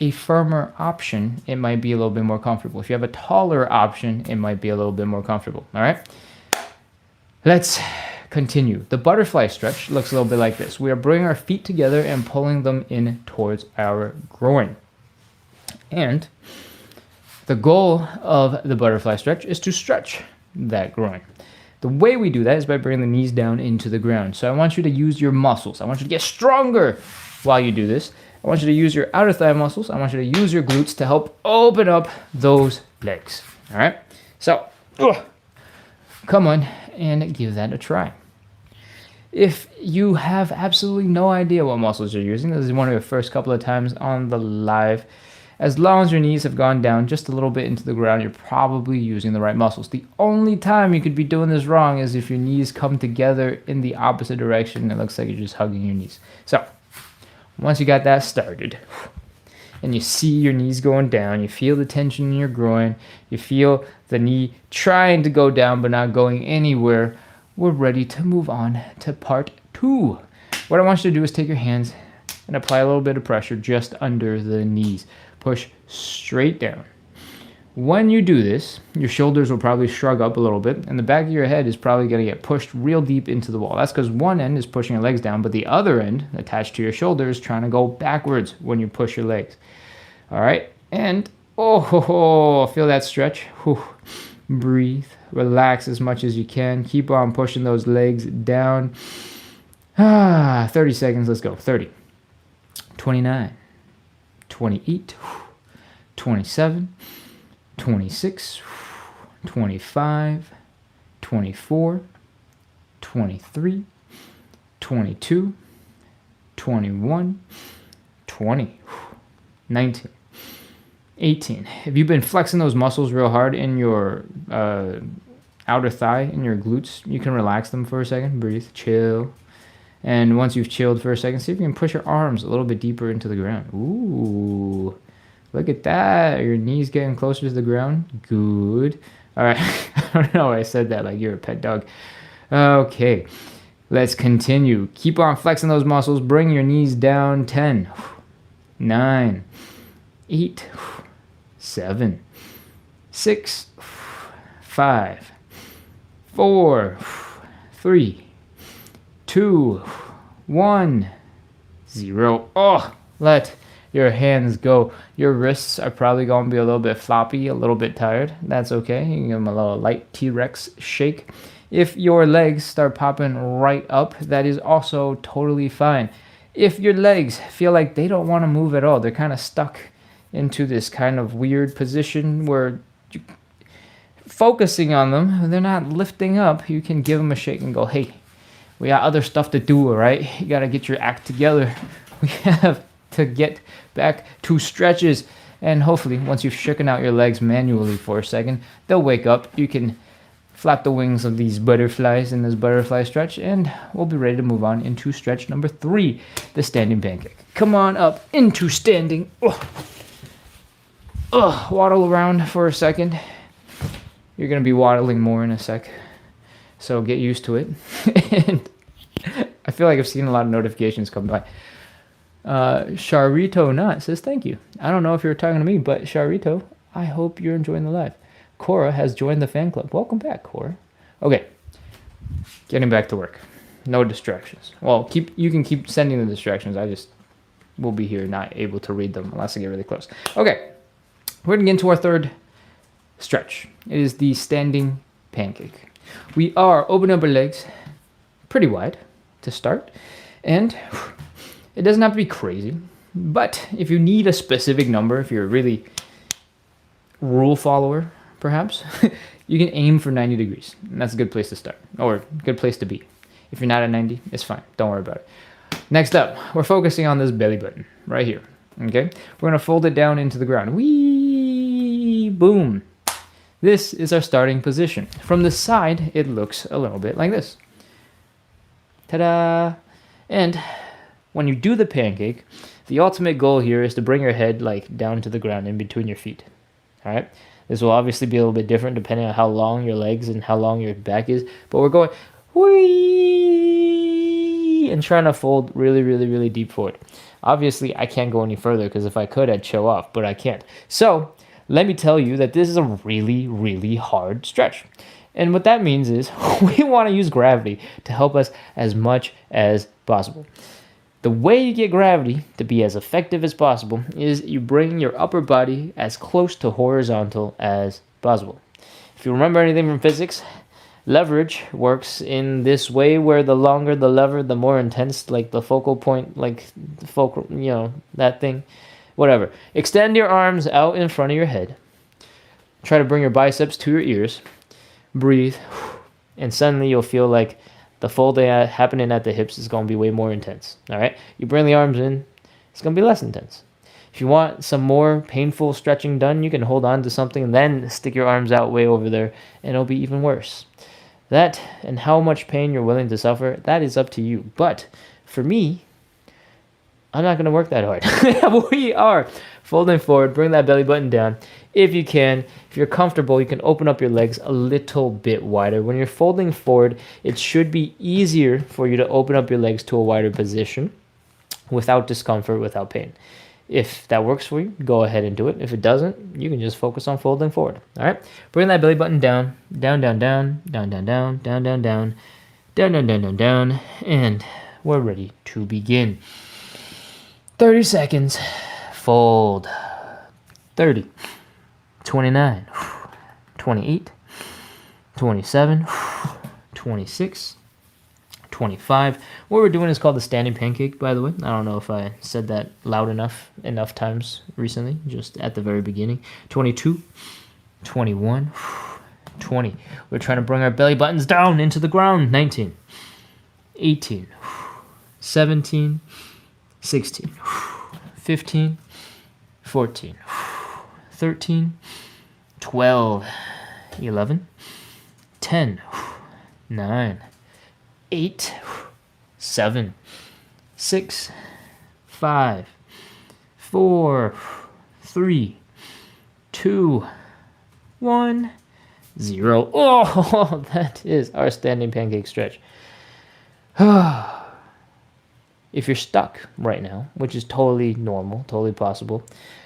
a firmer option, it might be a little bit more comfortable. If you have a taller option, it might be a little bit more comfortable. All right? Let's continue. The butterfly stretch looks a little bit like this. We are bringing our feet together and pulling them in towards our groin. And the goal of the butterfly stretch is to stretch that groin. The way we do that is by bringing the knees down into the ground. So I want you to use your muscles. I want you to get stronger while you do this. I want you to use your outer thigh muscles. I want you to use your glutes to help open up those legs. All right? So, come on and give that a try. If you have absolutely no idea what muscles you're using, this is one of your first couple of times on the live, as long as your knees have gone down just a little bit into the ground, you're probably using the right muscles. The only time you could be doing this wrong is if your knees come together in the opposite direction. It looks like you're just hugging your knees. So, once you got that started, and you see your knees going down, you feel the tension in your groin, you feel the knee trying to go down but not going anywhere, we're ready to move on to part 2. What I want you to do is take your hands and apply a little bit of pressure just under the knees. Push straight down. When you do this, your shoulders will probably shrug up a little bit, and the back of your head is probably going to get pushed real deep into the wall. That's because one end is pushing your legs down, but the other end, attached to your shoulders, is trying to go backwards when you push your legs. All right? And, feel that stretch. Breathe. Relax as much as you can. Keep on pushing those legs down. 30 seconds. Let's go. 30. 29. 28. 27. 26, 25, 24, 23, 22, 21, 20, 19, 18. If you've been flexing those muscles real hard in your outer thigh, in your glutes, you can relax them for a second. Breathe, chill. And once you've chilled for a second, see if you can push your arms a little bit deeper into the ground. Ooh. Look at that. Your knees getting closer to the ground. Good. All right. I don't know why I said that like you're a pet dog. Okay. Let's continue. Keep on flexing those muscles. Bring your knees down. 10, 9, 8, 7, 6, 5, 4, 3, 2, 1, 0. Oh, let your hands go. Your wrists are probably going to be a little bit floppy, a little bit tired. That's okay. You can give them a little light T-Rex shake. If your legs start popping right up, that is also totally fine. If your legs feel like they don't want to move at all, they're kind of stuck into this kind of weird position where you're focusing on them, they're not lifting up, you can give them a shake and go, hey, we got other stuff to do, all right? You got to get your act together. We have to get back to stretches. And hopefully, once you've shaken out your legs manually for a second, they'll wake up. You can flap the wings of these butterflies in this butterfly stretch, and we'll be ready to move on into stretch number 3, the standing pancake. Come on up into standing. Waddle around for a second. You're going to be waddling more in a sec, so get used to it. And I feel like I've seen a lot of notifications come by. Charito Nut says thank you. I don't know if you're talking to me, but Charito, I hope you're enjoying the live. Cora has joined the fan club. Welcome back, Cora. Okay, getting back to work. No distractions. Well, you can keep sending the distractions. I just will be here not able to read them unless I get really close. Okay, we're going to get into our third stretch. It is the standing pancake. We are opening up our legs pretty wide to start, and it doesn't have to be crazy, but if you need a specific number, if you're a really rule follower, perhaps, you can aim for 90 degrees. And that's a good place to start, or a good place to be. If you're not at 90, it's fine. Don't worry about it. Next up, we're focusing on this belly button right here. Okay? We're going to fold it down into the ground. Whee! Boom. This is our starting position. From the side, it looks a little bit like this. Ta-da! And when you do the pancake, the ultimate goal here is to bring your head like down to the ground in between your feet. All right? This will obviously be a little bit different depending on how long your legs and how long your back is. But we're going whee and trying to fold really, really, really deep forward. Obviously, I can't go any further because if I could, I'd show off, but I can't. So let me tell you that this is a really, really hard stretch. And what that means is we want to use gravity to help us as much as possible. The way you get gravity to be as effective as possible is you bring your upper body as close to horizontal as possible. If you remember anything from physics, leverage works in this way where the longer the lever, the more intense, like the focal point, like the focal, that thing, whatever. Extend your arms out in front of your head. Try to bring your biceps to your ears. Breathe. And suddenly you'll feel like the folding happening at the hips is going to be way more intense. All right? You bring the arms in, it's going to be less intense. If you want some more painful stretching done, you can hold on to something and then stick your arms out way over there, and it'll be even worse. That and how much pain you're willing to suffer, that is up to you. But for me, I'm not going to work that hard. We are folding forward, bring that belly button down. If you can, if you're comfortable, you can open up your legs a little bit wider. When you're folding forward, it should be easier for you to open up your legs to a wider position without discomfort, without pain. If that works for you, go ahead and do it. If it doesn't, you can just focus on folding forward. All right? Bring that belly button down, down, down, down, down, down, down, down, down, down, down, down, down, down, down, and we're ready to begin. 30 seconds. Fold. 30. 29. 28. 27. 26. 25. What we're doing is called the standing pancake, by the way. I don't know if I said that loud enough times recently, just at the very beginning. 22. 21. 20. We're trying to bring our belly buttons down into the ground. 19. 18. 17. 16, 15, 14, 13, 12, 11, 10, 9, 8, 7, 6, 5, 4, 3, 2, 1, 0. Oh, that is our standing pancake stretch. If you're stuck right now, which is totally normal, totally possible,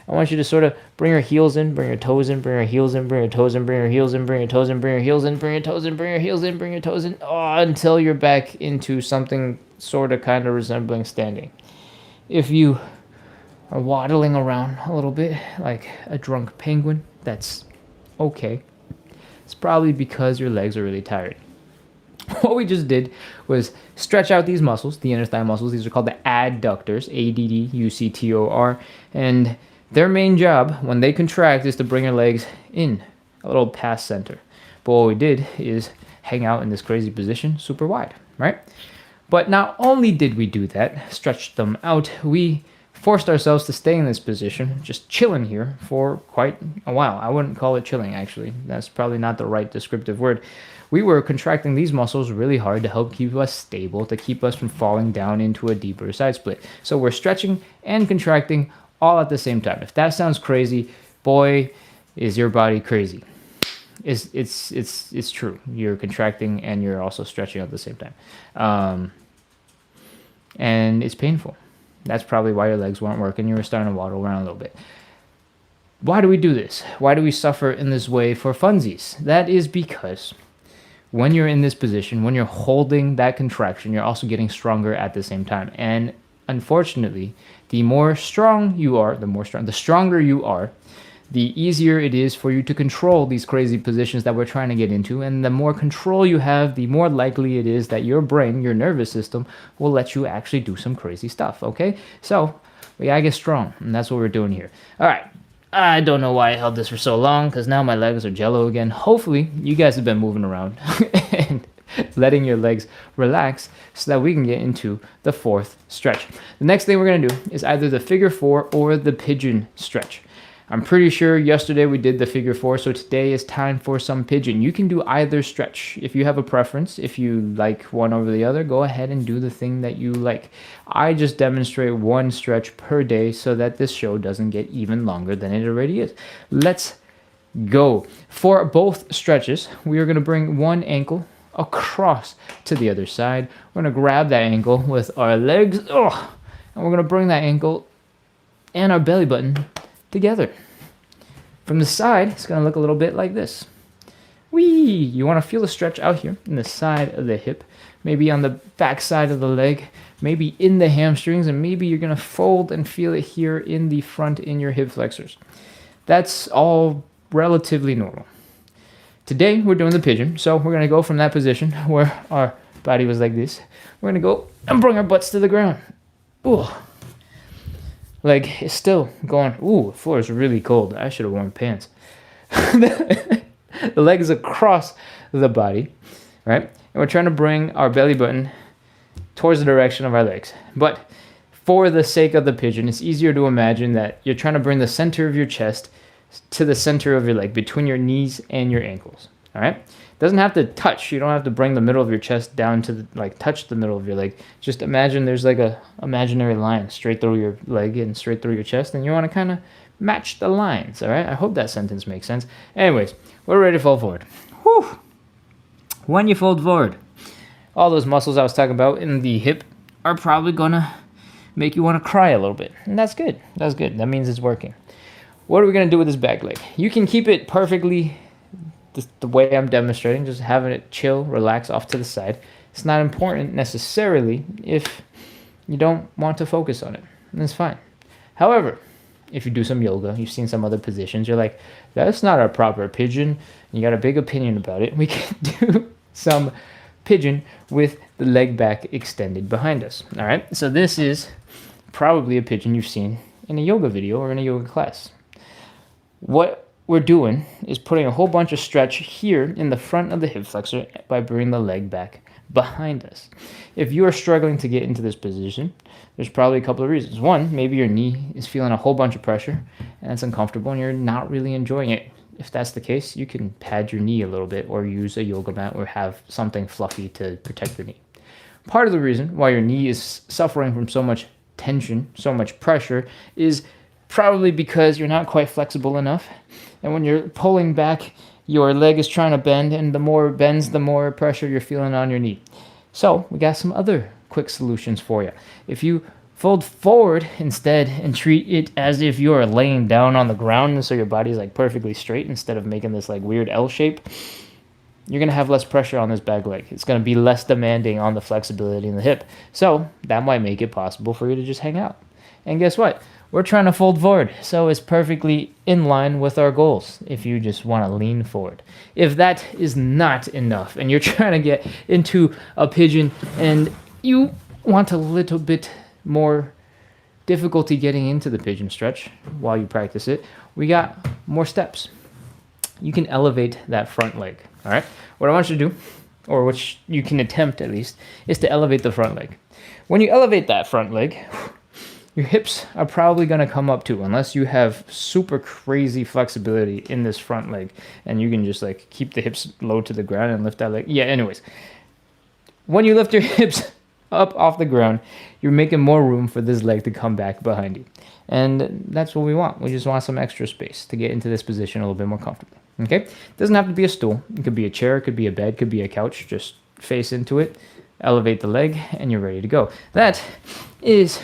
I want you to sort of bring your heels in, bring your toes in, bring your heels in, bring your toes in, bring your heels in, bring your toes in, bring your heels in, bring your toes in, bring your heels in, bring your toes in, until you're back into something sort of kind of resembling standing. If you are waddling around a little bit like a drunk penguin, that's okay. It's probably because your legs are really tired. What we just did was stretch out these muscles, the inner thigh muscles. These are called the adductors, ADDUCTOR, and their main job when they contract is to bring your legs in a little past center. But what we did is hang out in this crazy position super wide, right? But not only did we do that, stretch them out, we forced ourselves to stay in this position, just chilling here for quite a while. I wouldn't call it chilling, actually. That's probably not the right descriptive word. We were contracting these muscles really hard to help keep us stable, to keep us from falling down into a deeper side split. So we're stretching and contracting all at the same time. If that sounds crazy, boy, is your body crazy. It's true. You're contracting and you're also stretching at the same time. And it's painful. That's probably why your legs weren't working. You were starting to waddle around a little bit. Why do we do this? Why do we suffer in this way for funsies? That is because when you're in this position, when you're holding that contraction, you're also getting stronger at the same time. And unfortunately, the stronger you are, the easier it is for you to control these crazy positions that we're trying to get into. And the more control you have, the more likely it is that your brain, your nervous system, will let you actually do some crazy stuff, okay? So we gotta get strong, and that's what we're doing here. All right. I don't know why I held this for so long, because now my legs are jello again. Hopefully, you guys have been moving around and letting your legs relax so that we can get into the fourth stretch. The next thing we're going to do is either the figure four or the pigeon stretch. I'm pretty sure yesterday we did the figure four, so today is time for some pigeon. You can do either stretch. If you have a preference, if you like one over the other, go ahead and do the thing that you like. I just demonstrate one stretch per day so that this show doesn't get even longer than it already is. Let's go. For both stretches, we are going to bring one ankle across to the other side. We're going to grab that ankle with our legs, and we're going to bring that ankle and our belly button together. From the side, it's going to look a little bit like this. Whee! You want to feel the stretch out here in the side of the hip, maybe on the back side of the leg, maybe in the hamstrings, and maybe you're going to fold and feel it here in the front in your hip flexors. That's all relatively normal. Today, we're doing the pigeon, so we're going to go from that position where our body was like this. We're going to go and bring our butts to the ground. Ooh. Leg is still going, the floor is really cold. I should have worn pants. The leg is across the body, right? And we're trying to bring our belly button towards the direction of our legs. But for the sake of the pigeon, it's easier to imagine that you're trying to bring the center of your chest to the center of your leg, between your knees and your ankles, all right? It doesn't have to touch. You don't have to bring the middle of your chest down to touch the middle of your leg. Just imagine there's like a imaginary line straight through your leg and straight through your chest, and you want to kind of match the lines, all right? I hope that sentence makes sense. Anyways, we're ready to fold forward. Whew. When you fold forward, all those muscles I was talking about in the hip are probably going to make you want to cry a little bit, and that's good. That's good. That means it's working. What are we going to do with this back leg? You can keep it perfectly the way I'm demonstrating, just having it chill, relax off to the side. It's not important necessarily if you don't want to focus on it. And that's fine. However, if you do some yoga, you've seen some other positions, you're like, that's not a proper pigeon, and you got a big opinion about it, we can do some pigeon with the leg back extended behind us. All right, so this is probably a pigeon you've seen in a yoga video or in a yoga class. What we're doing is putting a whole bunch of stretch here in the front of the hip flexor by bringing the leg back behind us. If you are struggling to get into this position, there's probably a couple of reasons. One, maybe your knee is feeling a whole bunch of pressure and it's uncomfortable and you're not really enjoying it. If that's the case, you can pad your knee a little bit or use a yoga mat or have something fluffy to protect the knee. Part of the reason why your knee is suffering from so much tension, so much pressure, is probably because you're not quite flexible enough. And when you're pulling back, your leg is trying to bend, and the more it bends, the more pressure you're feeling on your knee. So we got some other quick solutions for you. If you fold forward instead and treat it as if you're laying down on the ground, so your body's like perfectly straight instead of making this like weird L shape, you're going to have less pressure on this back leg. It's going to be less demanding on the flexibility in the hip. So that might make it possible for you to just hang out. And guess what? We're trying to fold forward, so it's perfectly in line with our goals if you just want to lean forward. If that is not enough and you're trying to get into a pigeon and you want a little bit more difficulty getting into the pigeon stretch while you practice it, we got more steps. You can elevate that front leg, all right? What I want you to do, or which you can attempt at least, is to elevate the front leg. When you elevate that front leg, your hips are probably going to come up too, unless you have super crazy flexibility in this front leg and you can just like keep the hips low to the ground and lift that leg. Yeah, anyways, when you lift your hips up off the ground, you're making more room for this leg to come back behind you. And that's what we want. We just want some extra space to get into this position a little bit more comfortably. Okay? It doesn't have to be a stool. It could be a chair, it could be a bed, it could be a couch. Just face into it, elevate the leg, and you're ready to go. That is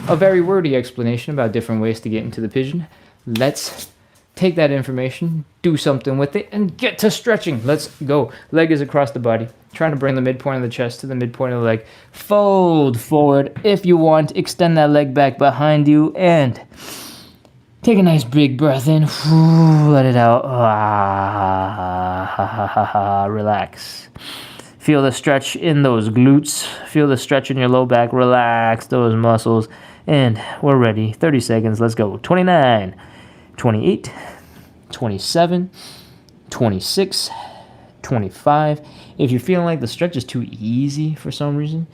a very wordy explanation about different ways to get into the pigeon. Let's take that information, do something with it, and get to stretching. Let's go. Leg is across the body. Trying to bring the midpoint of the chest to the midpoint of the leg. Fold forward if you want. Extend that leg back behind you and take a nice big breath in. Let it out. Relax. Feel the stretch in those glutes. Feel the stretch in your low back. Relax those muscles. And we're ready. 30 seconds. Let's go. 29, 28, 27, 26, 25. If you're feeling like the stretch is too easy for some reason,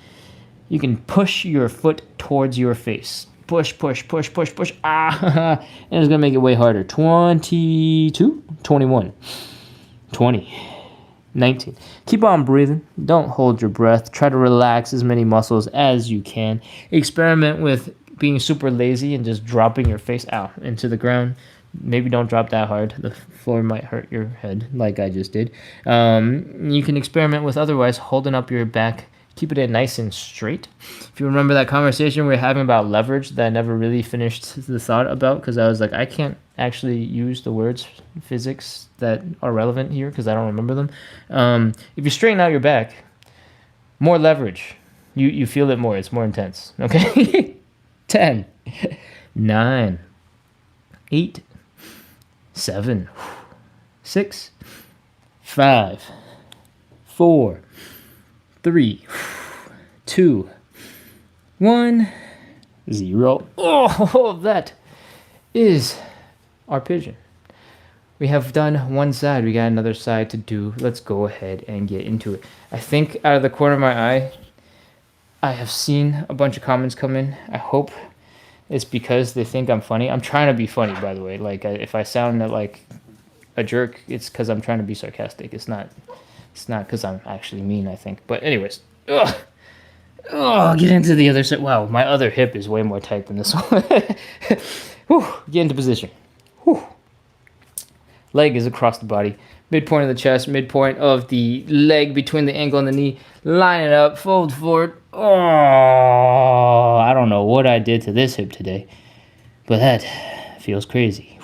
you can push your foot towards your face. Push, push, push, push, push. And it's going to make it way harder. 22, 21, 20. 19. Keep on breathing. Don't hold your breath. Try to relax as many muscles as you can. Experiment with being super lazy and just dropping your face out into the ground. Maybe don't drop that hard. The floor might hurt your head like I just did. You can experiment with otherwise holding up your back. Keep it in nice and straight. If you remember that conversation we were having about leverage that I never really finished the thought about because I was like, I can't actually use the words physics that are relevant here because I don't remember them. If you straighten out your back, more leverage. You feel it more. It's more intense. Okay? 10, 9, 8, 7, 6, 5, 4, 3, 2, 1, 0. Oh, that is our pigeon. We have done one side. We got another side to do. Let's go ahead and get into it. I think out of the corner of my eye, I have seen a bunch of comments come in. I hope it's because they think I'm funny. I'm trying to be funny, by the way. Like, if I sound like a jerk, it's because I'm trying to be sarcastic. It's not because I'm actually mean, I think. But anyways, get into the other side. Wow, my other hip is way more tight than this one. Whew, get into position. Whew. Leg is across the body. Midpoint of the chest, midpoint of the leg between the ankle and the knee. Line it up, fold forward. Oh, I don't know what I did to this hip today, but that feels crazy.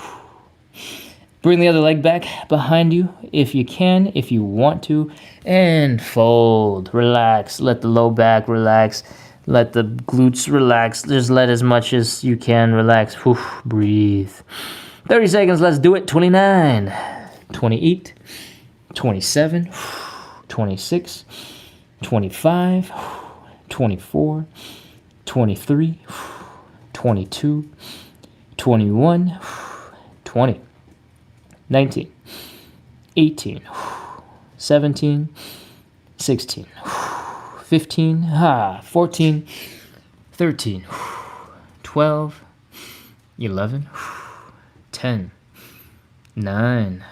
Bring the other leg back behind you if you can, if you want to, and fold. Relax. Let the low back relax. Let the glutes relax. Just let as much as you can relax. Whew, breathe. 30 seconds. Let's do it. 29, 28, 27, 26, 25, 24, 23, 22, 21, 20. 19, 18, 17, 16, 15, 14, 13, 12, 11, 10, 9,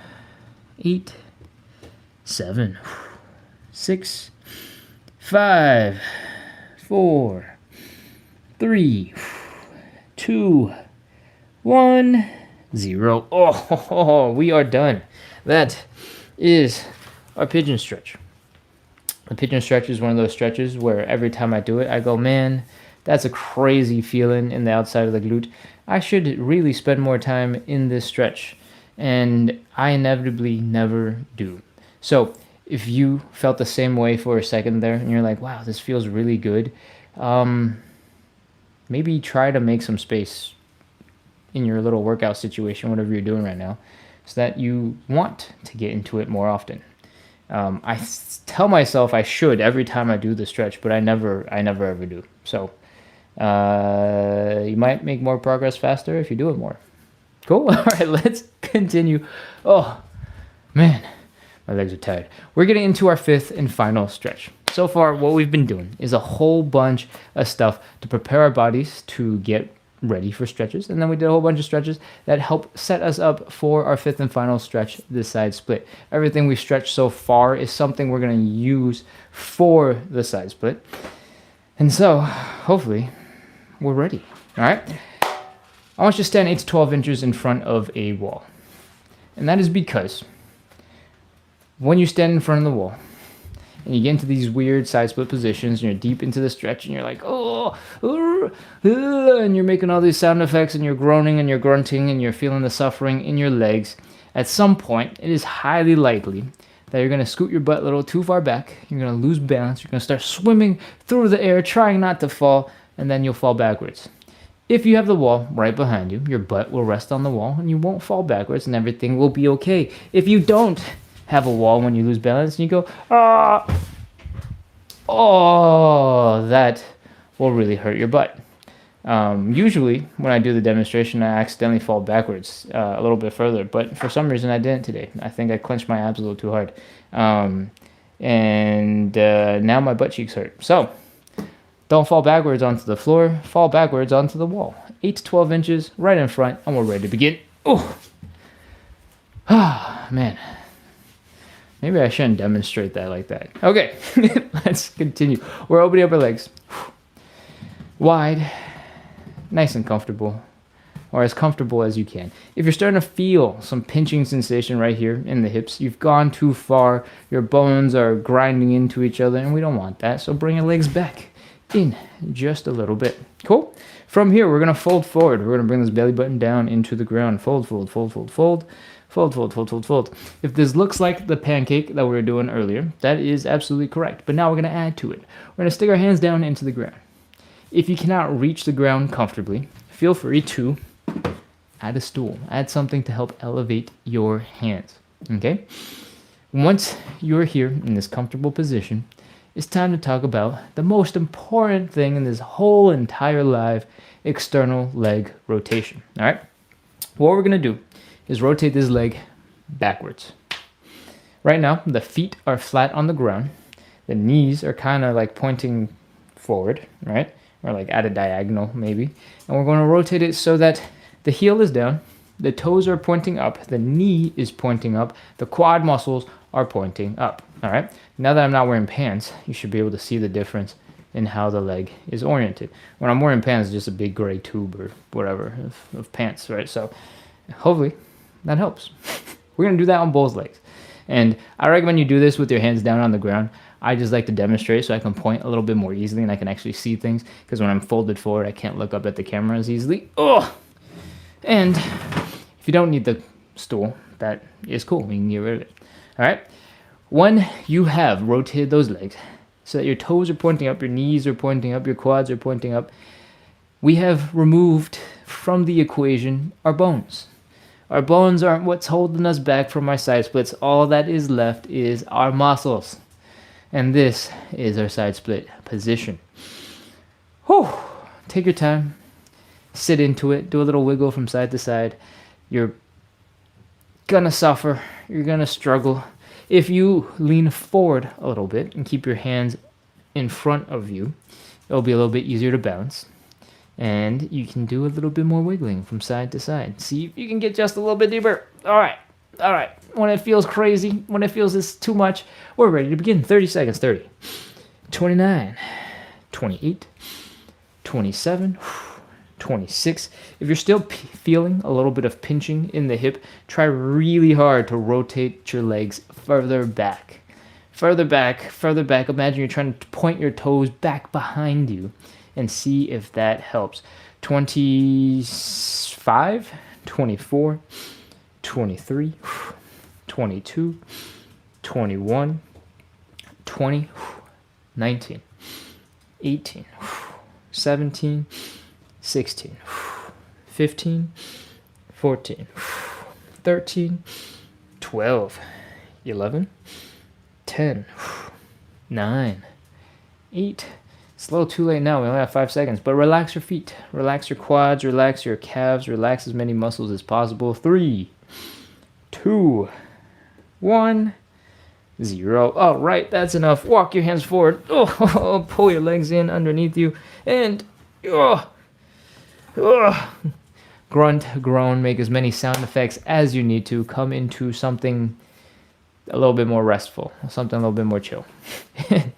8, 7, 6, 5, 4, 3, 2, 1, 0. Oh, we are done. That is our pigeon stretch. The pigeon stretch is one of those stretches where every time I do it, I go, man, that's a crazy feeling in the outside of the glute. I should really spend more time in this stretch. And I inevitably never do. So if you felt the same way for a second there and you're like, wow, this feels really good, maybe try to make some space in your little workout situation, whatever you're doing right now, so that you want to get into it more often. I tell myself I should every time I do the stretch, but I never ever do. So you might make more progress faster if you do it more. Cool. All right, let's continue. Oh man, my legs are tired. We're getting into our fifth and final stretch. So far, what we've been doing is a whole bunch of stuff to prepare our bodies to get ready for stretches. And then we did a whole bunch of stretches that help set us up for our fifth and final stretch, the side split. Everything we've stretched so far is something we're going to use for the side split. And so, hopefully, we're ready. All right? I want you to stand 8 to 12 inches in front of a wall. And that is because when you stand in front of the wall, and you get into these weird side split positions, and you're deep into the stretch, and you're like, and you're making all these sound effects, and you're groaning, and you're grunting, and you're feeling the suffering in your legs. At some point, it is highly likely that you're going to scoot your butt a little too far back. You're going to lose balance. You're going to start swimming through the air, trying not to fall, and then you'll fall backwards. If you have the wall right behind you, your butt will rest on the wall, and you won't fall backwards, and everything will be okay. If you don't have a wall when you lose balance and you go, that will really hurt your butt. Usually when I do the demonstration, I accidentally fall backwards a little bit further, but for some reason I didn't today. I think I clenched my abs a little too hard. Now my butt cheeks hurt. So don't fall backwards onto the floor, fall backwards onto the wall. 8 to 12 inches right in front, and we're ready to begin. Man. Maybe I shouldn't demonstrate that like that. Okay, let's continue. We're opening up our legs. Wide, nice and comfortable, or as comfortable as you can. If you're starting to feel some pinching sensation right here in the hips, you've gone too far. Your bones are grinding into each other, and we don't want that. So bring your legs back in just a little bit. Cool? From here, we're going to fold forward. We're going to bring this belly button down into the ground. Fold, fold, fold, fold, fold. Fold, fold, fold, fold, fold. If this looks like the pancake that we were doing earlier, that is absolutely correct. But now we're going to add to it. We're going to stick our hands down into the ground. If you cannot reach the ground comfortably, feel free to add a stool. Add something to help elevate your hands. Okay? Once you're here in this comfortable position, it's time to talk about the most important thing in this whole entire live, external leg rotation. All right? What we're going to do is rotate this leg backwards. Right now, the feet are flat on the ground. The knees are kind of like pointing forward, right? Or like at a diagonal, maybe. And we're going to rotate it so that the heel is down, the toes are pointing up, the knee is pointing up, the quad muscles are pointing up, all right? Now that I'm not wearing pants, you should be able to see the difference in how the leg is oriented. When I'm wearing pants, it's just a big gray tube or whatever of pants, right? So hopefully that helps. We're going to do that on both legs. And I recommend you do this with your hands down on the ground. I just like to demonstrate so I can point a little bit more easily and I can actually see things, because when I'm folded forward, I can't look up at the camera as easily. And if you don't need the stool, that is cool. We can get rid of it. All right? When you have rotated those legs so that your toes are pointing up, your knees are pointing up, your quads are pointing up, we have removed from the equation our bones. Our bones aren't what's holding us back from our side splits. All that is left is our muscles. And this is our side split position. Whew. Take your time. Sit into it. Do a little wiggle from side to side. You're gonna suffer. You're gonna struggle. If you lean forward a little bit and keep your hands in front of you, it'll be a little bit easier to balance. And you can do a little bit more wiggling from side to side. See if you can get just a little bit deeper. All right. When it feels crazy, when it feels it's too much, we're ready to begin. 30 seconds. 30, 29, 28, 27, 26. If you're still feeling a little bit of pinching in the hip, try really hard to rotate your legs further back. further back, further back. Imagine you're trying to point your toes back behind you and see if that helps. 25, 24, 23, 22, 21, 20, 19, 18, 17, 16, 15, 14, 13, 12, 11, 10, 9, 8. It's a little too late now. We only have 5 seconds. But relax your feet. Relax your quads. Relax your calves. Relax as many muscles as possible. 3, 2, 1, 0. All right, that's enough. Walk your hands forward. Oh, pull your legs in underneath you. And grunt, groan, make as many sound effects as you need to. Come into something a little bit more restful, something a little bit more chill. And,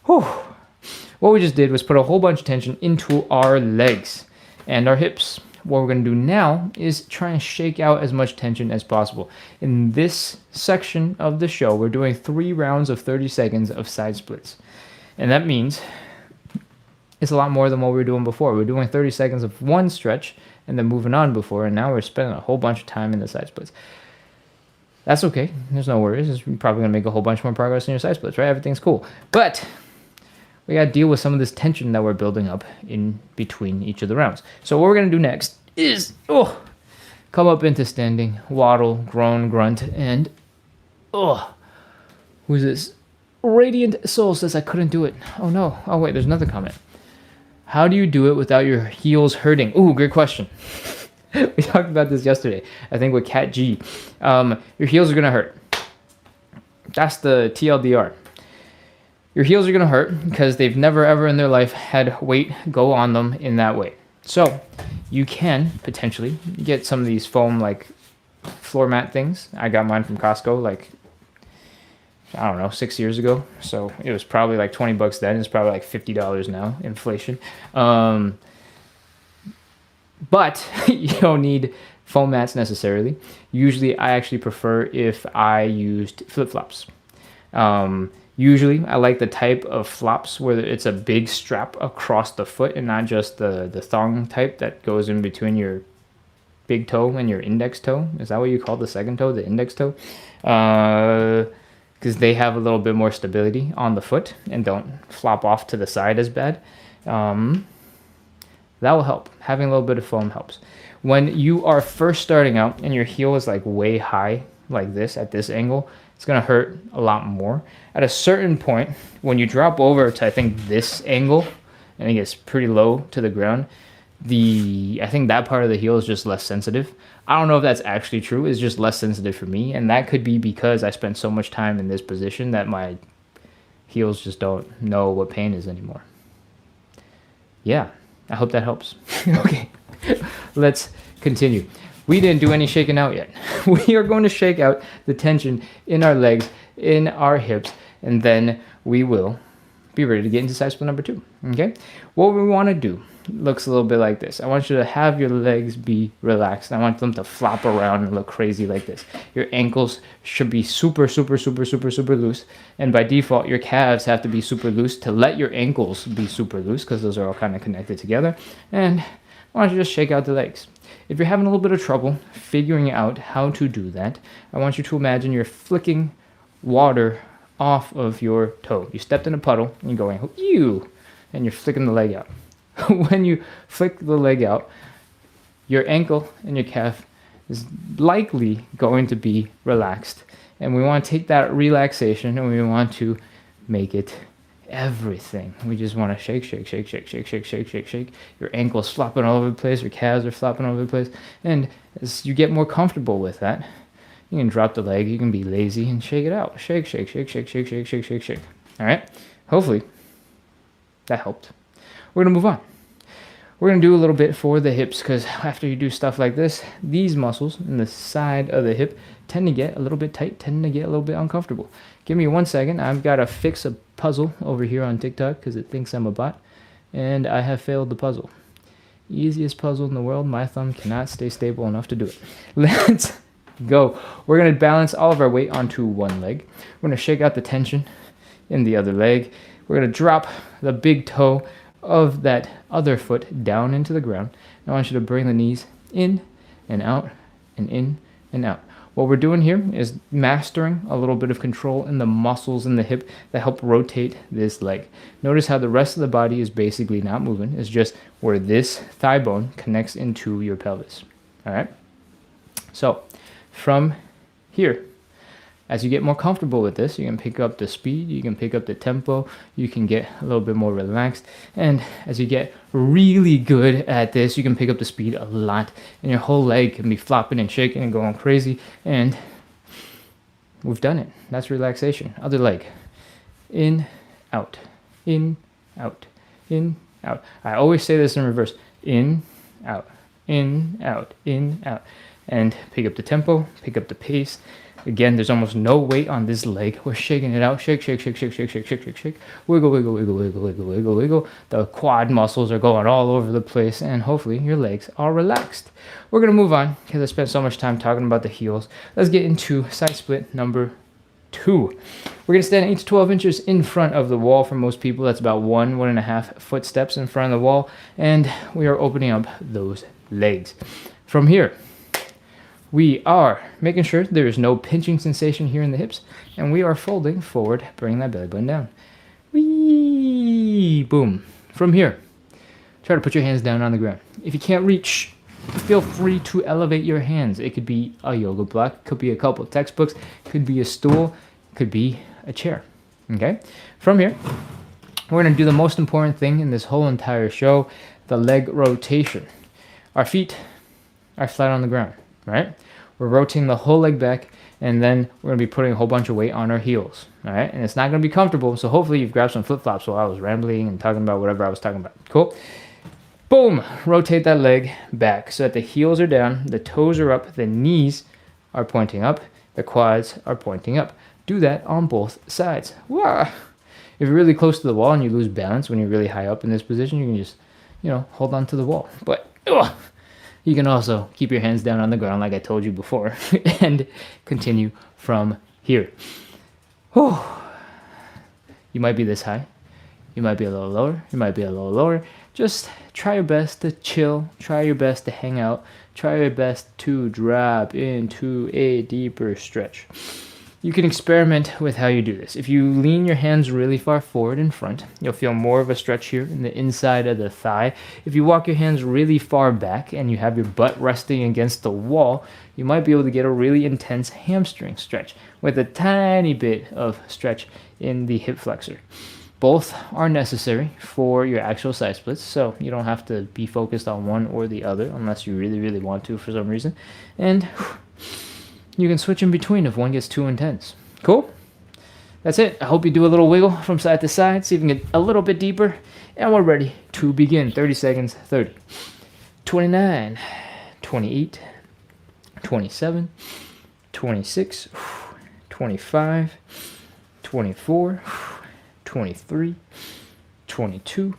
what we just did was put a whole bunch of tension into our legs and our hips. What we're going to do now is try and shake out as much tension as possible. In this section of the show, we're doing 3 rounds of 30 seconds of side splits. And that means it's a lot more than what we were doing before. We were doing 30 seconds of one stretch and then moving on before, and now we're spending a whole bunch of time in the side splits. That's okay. There's no worries. You're probably going to make a whole bunch more progress in your side splits, right? Everything's cool. But we got to deal with some of this tension that we're building up in between each of the rounds. So what we're going to do next is come up into standing, waddle, groan, grunt, and who's this? Radiant Soul says I couldn't do it. Oh no. Oh wait, there's another comment. How do you do it without your heels hurting? Ooh, great question. We talked about this yesterday, I think with Cat G. Your heels are going to hurt. That's the TLDR. Your heels are going to hurt because they've never ever in their life had weight go on them in that way. So you can potentially get some of these foam like floor mat things. I got mine from Costco like, I don't know, 6 years ago. So it was probably like $20 then. It's probably like $50 now, inflation. But you don't need foam mats necessarily. Usually I actually prefer if I used flip-flops. Usually I like the type of flops where it's a big strap across the foot and not just the thong type that goes in between your big toe and your index toe. Is that what you call the second toe, the index toe? Because they have a little bit more stability on the foot and don't flop off to the side as bad. That will help. Having a little bit of foam helps. When you are first starting out and your heel is like way high, like this, at this angle, it's going to hurt a lot more. At a certain point, when you drop over to, I think, this angle, and it gets pretty low to the ground, I think that part of the heel is just less sensitive. I don't know if that's actually true. It's just less sensitive for me, and that could be because I spent so much time in this position that my heels just don't know what pain is anymore. Yeah. I hope that helps. Okay, let's continue. We didn't do any shaking out yet. We are going to shake out the tension in our legs, in our hips, and then we will be ready to get into side split number 2. Okay? What we want to do looks a little bit like this. I want you to have your legs be relaxed. I want them to flop around and look crazy like this. Your ankles should be super loose. And by default, your calves have to be super loose to let your ankles be super loose because those are all kind of connected together. And I want you to just shake out the legs. If you're having a little bit of trouble figuring out how to do that, I want you to imagine you're flicking water off of your toe. You stepped in a puddle and you're going, ew, and you're flicking the leg out. When you flick the leg out, your ankle and your calf is likely going to be relaxed. And we want to take that relaxation and we want to make it everything. We just want to shake. Your ankle's flopping all over the place, your calves are flopping all over the place. And as you get more comfortable with that, you can drop the leg, you can be lazy and shake it out. Shake. All right? Hopefully that helped. We're going to move on. We're going to do a little bit for the hips because after you do stuff like this, these muscles in the side of the hip tend to get a little bit tight, tend to get a little bit uncomfortable. Give me 1 second. I've got to fix a puzzle over here on TikTok because it thinks I'm a bot, and I have failed the puzzle. Easiest puzzle in the world. My thumb cannot stay stable enough to do it. Let's go. We're going to balance all of our weight onto one leg. We're going to shake out the tension in the other leg. We're going to drop the big toe of that other foot down into the ground. I want you to bring the knees in and out and in and out. What we're doing here is mastering a little bit of control in the muscles in the hip that help rotate this leg. Notice how the rest of the body is basically not moving. It's just where this thigh bone connects into your pelvis. All right? So from here, as you get more comfortable with this, you can pick up the speed, you can pick up the tempo, you can get a little bit more relaxed. And as you get really good at this, you can pick up the speed a lot. And your whole leg can be flopping and shaking and going crazy. And we've done it. That's relaxation. Other leg. In, out. In, out. In, out. I always say this in reverse. In, out. In, out. In, out. And pick up the tempo, pick up the pace. Again, there's almost no weight on this leg. We're shaking it out. Shake, shake, shake, shake, shake, shake, shake, shake, shake. Wiggle, wiggle, wiggle, wiggle, wiggle, wiggle, wiggle. The quad muscles are going all over the place, and hopefully your legs are relaxed. We're going to move on because I spent so much time talking about the heels. Let's get into side split number 2. We're going to stand 8 to 12 inches in front of the wall. For most people, that's about 1.5 footsteps in front of the wall, and we are opening up those legs. From here, we are making sure there is no pinching sensation here in the hips, and we are folding forward, bringing that belly button down. Whee! Boom. From here, try to put your hands down on the ground. If you can't reach, feel free to elevate your hands. It could be a yoga block, could be a couple of textbooks, could be a stool, could be a chair. Okay? From here, we're going to do the most important thing in this whole entire show, the leg rotation. Our feet are flat on the ground. Right? We're rotating the whole leg back, and then we're going to be putting a whole bunch of weight on our heels. All right? And it's not going to be comfortable, so hopefully you've grabbed some flip-flops while I was rambling and talking about whatever I was talking about. Cool? Boom! Rotate that leg back so that the heels are down, the toes are up, the knees are pointing up, the quads are pointing up. Do that on both sides. Wah! If you're really close to the wall and you lose balance when you're really high up in this position, you can just, hold on to the wall. But, you can also keep your hands down on the ground like I told you before and continue from here. Whew. You might be this high. You might be a little lower. You might be a little lower. Just try your best to chill. Try your best to hang out. Try your best to drop into a deeper stretch. You can experiment with how you do this. If you lean your hands really far forward in front, you'll feel more of a stretch here in the inside of the thigh. If you walk your hands really far back and you have your butt resting against the wall, you might be able to get a really intense hamstring stretch with a tiny bit of stretch in the hip flexor. Both are necessary for your actual side splits, so you don't have to be focused on one or the other unless you really, really want to for some reason. And you can switch in between if one gets too intense. Cool? That's it. I hope you do a little wiggle from side to side, see if you can get a little bit deeper, and we're ready to begin. 30 seconds, 30, 29, 28, 27, 26, 25, 24, 23, 22,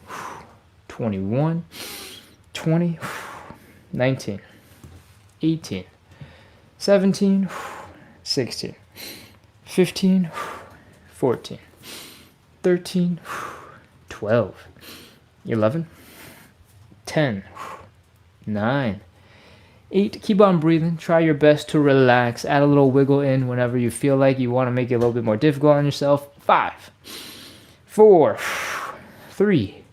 21, 20, 19, 18, 17, 16, 15, 14, 13, 12, 11, 10, 9, 8. Keep on breathing. Try your best to relax. Add a little wiggle in whenever you feel like you want to make it a little bit more difficult on yourself. 5, 4, 3,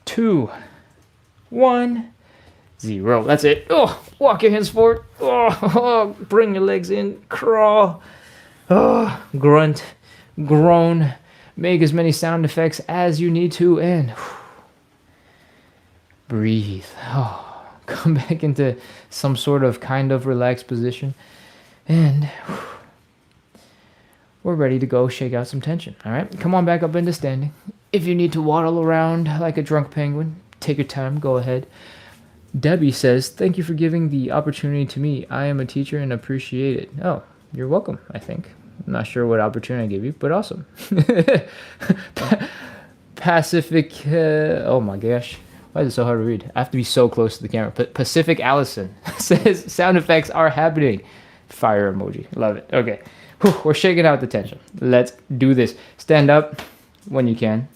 2, 1. 0. That's it. Oh, walk your hands forward. Oh, bring your legs in. Crawl. Oh, grunt. Groan. Make as many sound effects as you need to, and breathe. Oh, come back into some sort of kind of relaxed position, and we're ready to go shake out some tension. All right, come on back up into standing. If you need to waddle around like a drunk penguin, take your time. Go ahead. Debbie says, thank you for giving the opportunity to me. I am a teacher and appreciate it. Oh, you're welcome, I think. I'm not sure what opportunity I gave you, but awesome. Pacific, oh my gosh. Why is it so hard to read? I have to be so close to the camera. Pacific Allison says, sound effects are happening. Fire emoji. Love it. Okay. Whew, we're shaking out the tension. Let's do this. Stand up when you can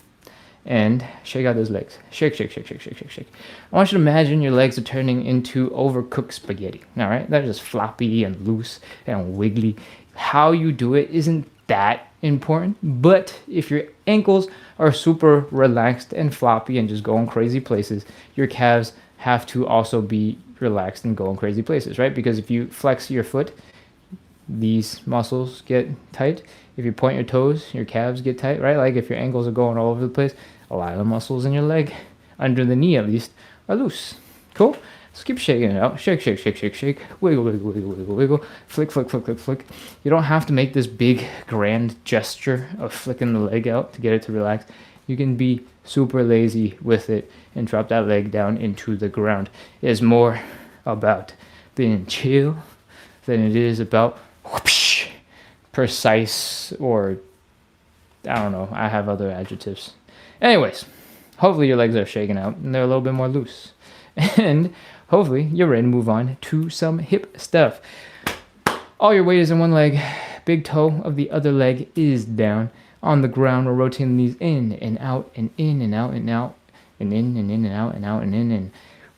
and shake out those legs. Shake, shake, shake, shake, shake, shake, shake. I want you to imagine your legs are turning into overcooked spaghetti. All right? They're just floppy and loose and wiggly. How you do it isn't that important, but if your ankles are super relaxed and floppy and just going crazy places, your calves have to also be relaxed and going crazy places, right? Because if you flex your foot, these muscles get tight. If you point your toes, your calves get tight, right? Like if your ankles are going all over the place, a lot of the muscles in your leg, under the knee at least, are loose. Cool? So keep shaking it out. Shake, shake, shake, shake, shake. Wiggle, wiggle, wiggle, wiggle, wiggle. Flick, flick, flick, flick, flick. You don't have to make this big, grand gesture of flicking the leg out to get it to relax. You can be super lazy with it and drop that leg down into the ground. It is more about being chill than it is about whoosh, precise, or I don't know. I have other adjectives. Anyways, hopefully your legs are shaking out and they're a little bit more loose. And hopefully you're ready to move on to some hip stuff. All your weight is in one leg. Big toe of the other leg is down. On the ground, we're rotating these in and out and in and out and out and in and out and out and in. And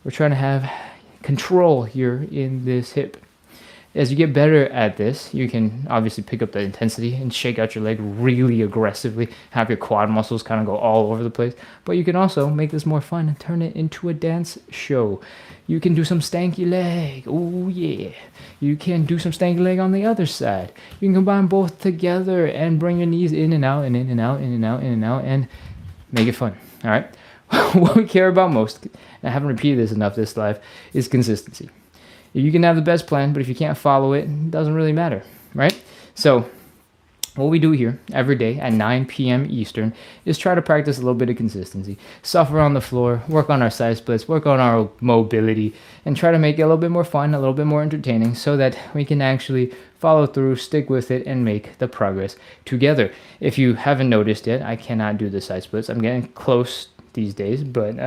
we're trying to have control here in this hip. As you get better at this, you can obviously pick up the intensity and shake out your leg really aggressively, have your quad muscles kind of go all over the place. But you can also make this more fun and turn it into a dance show. You can do some stanky leg. Oh, yeah. You can do some stanky leg on the other side. You can combine both together and bring your knees in and out and in and out, in and out, in and out, and make it fun. All right? What we care about most, and I haven't repeated this enough this live, is consistency. You can have the best plan, but if you can't follow it, it doesn't really matter, right? So what we do here every day at 9 p.m. Eastern is try to practice a little bit of consistency. Suffer on the floor, work on our side splits, work on our mobility, and try to make it a little bit more fun, a little bit more entertaining so that we can actually follow through, stick with it, and make the progress together. If you haven't noticed yet, I cannot do the side splits. I'm getting close these days, but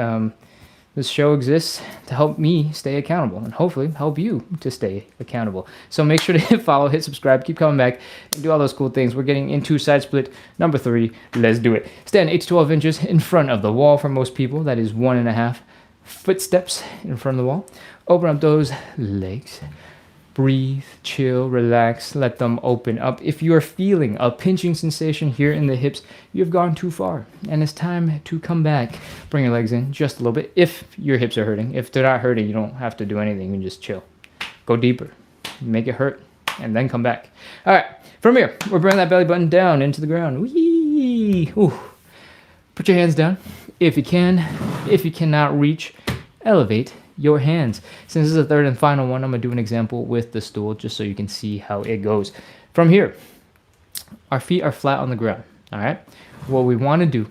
this show exists to help me stay accountable and hopefully help you to stay accountable. So make sure to hit follow, hit subscribe, keep coming back, and do all those cool things. We're getting into side split number 3. Let's do it. Stand 8 to 12 inches in front of the wall for most people. That is 1.5 footsteps in front of the wall. Open up those legs. Breathe, chill, relax, let them open up. If you are feeling a pinching sensation here in the hips, you've gone too far, and it's time to come back. Bring your legs in just a little bit if your hips are hurting. If they're not hurting, you don't have to do anything. You can just chill. Go deeper. Make it hurt, and then come back. All right, from here, we're bringing that belly button down into the ground. Whee! Ooh. Put your hands down if you can. If you cannot reach, elevate your hands. Since this is the third and final one, I'm going to do an example with the stool just so you can see how it goes. From here, our feet are flat on the ground, all right? What we want to do,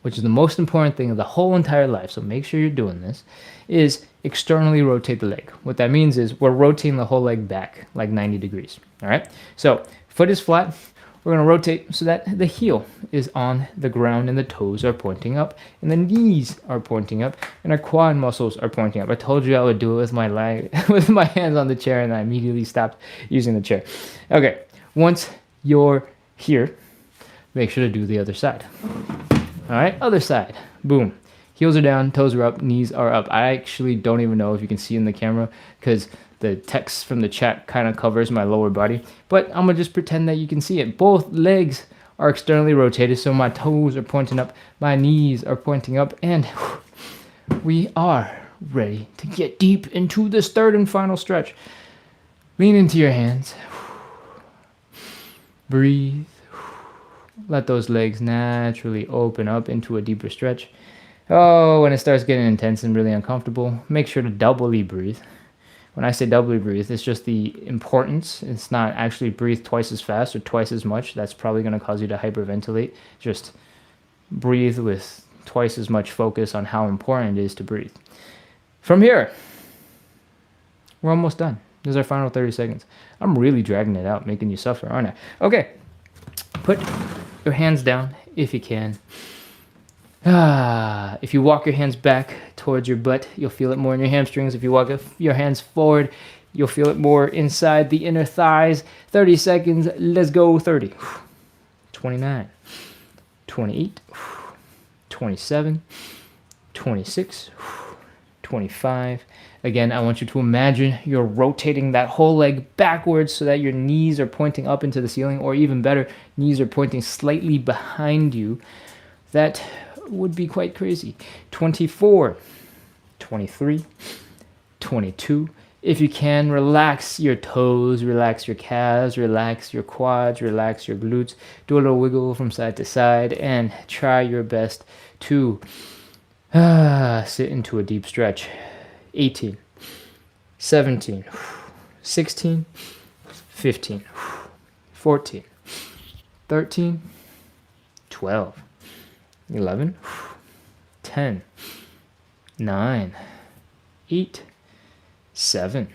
which is the most important thing of the whole entire life, so make sure you're doing this, is externally rotate the leg. What that means is we're rotating the whole leg back like 90 degrees, all right? So foot is flat. We're going to rotate so that the heel is on the ground and the toes are pointing up and the knees are pointing up and our quad muscles are pointing up. I told you I would do it with my leg, with my hands on the chair, and I immediately stopped using the chair. Okay, once you're here, make sure to do the other side. All right, other side. Boom. Heels are down, toes are up, knees are up. I actually don't even know if you can see in the camera because the text from the chat kind of covers my lower body, but I'm gonna just pretend that you can see it. Both legs are externally rotated, so my toes are pointing up, my knees are pointing up, and we are ready to get deep into this third and final stretch. Lean into your hands. Breathe. Let those legs naturally open up into a deeper stretch. Oh, when it starts getting intense and really uncomfortable, make sure to doubly breathe. When I say doubly breathe, it's just the importance. It's not actually breathe twice as fast or twice as much. That's probably going to cause you to hyperventilate. Just breathe with twice as much focus on how important it is to breathe. From here, we're almost done. This is our final 30 seconds. I'm really dragging it out, making you suffer, aren't I? Okay, put your hands down if you can. If you walk your hands back towards your butt, you'll feel it more in your hamstrings. If you walk your hands forward, You'll feel it more inside the inner thighs. 30 seconds. Let's go. 30. 29. 28. 27. 26. 25. Again, I want you to imagine you're rotating that whole leg backwards so that your knees are pointing up into the ceiling, or even better, knees are pointing slightly behind you. That would be quite crazy. 24, 23, 22. If you can, relax your toes, relax your calves, relax your quads, relax your glutes. Do a little wiggle from side to side and try your best to sit into a deep stretch. 18, 17, 16, 15, 14, 13, 12, 11, 10, 9, 8, 7,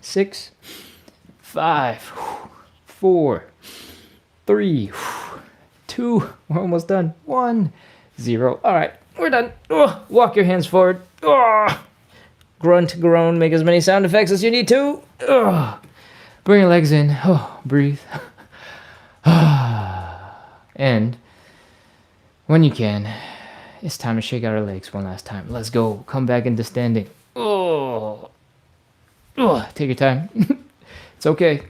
6, 5, 4, 3, 2, we're almost done, 1, 0. All right, we're done. Walk your hands forward. Grunt, groan, make as many sound effects as you need to. Bring your legs in. Breathe. And when you can, it's time to shake out our legs one last time. Let's go. Come back into standing. Take your time. It's okay.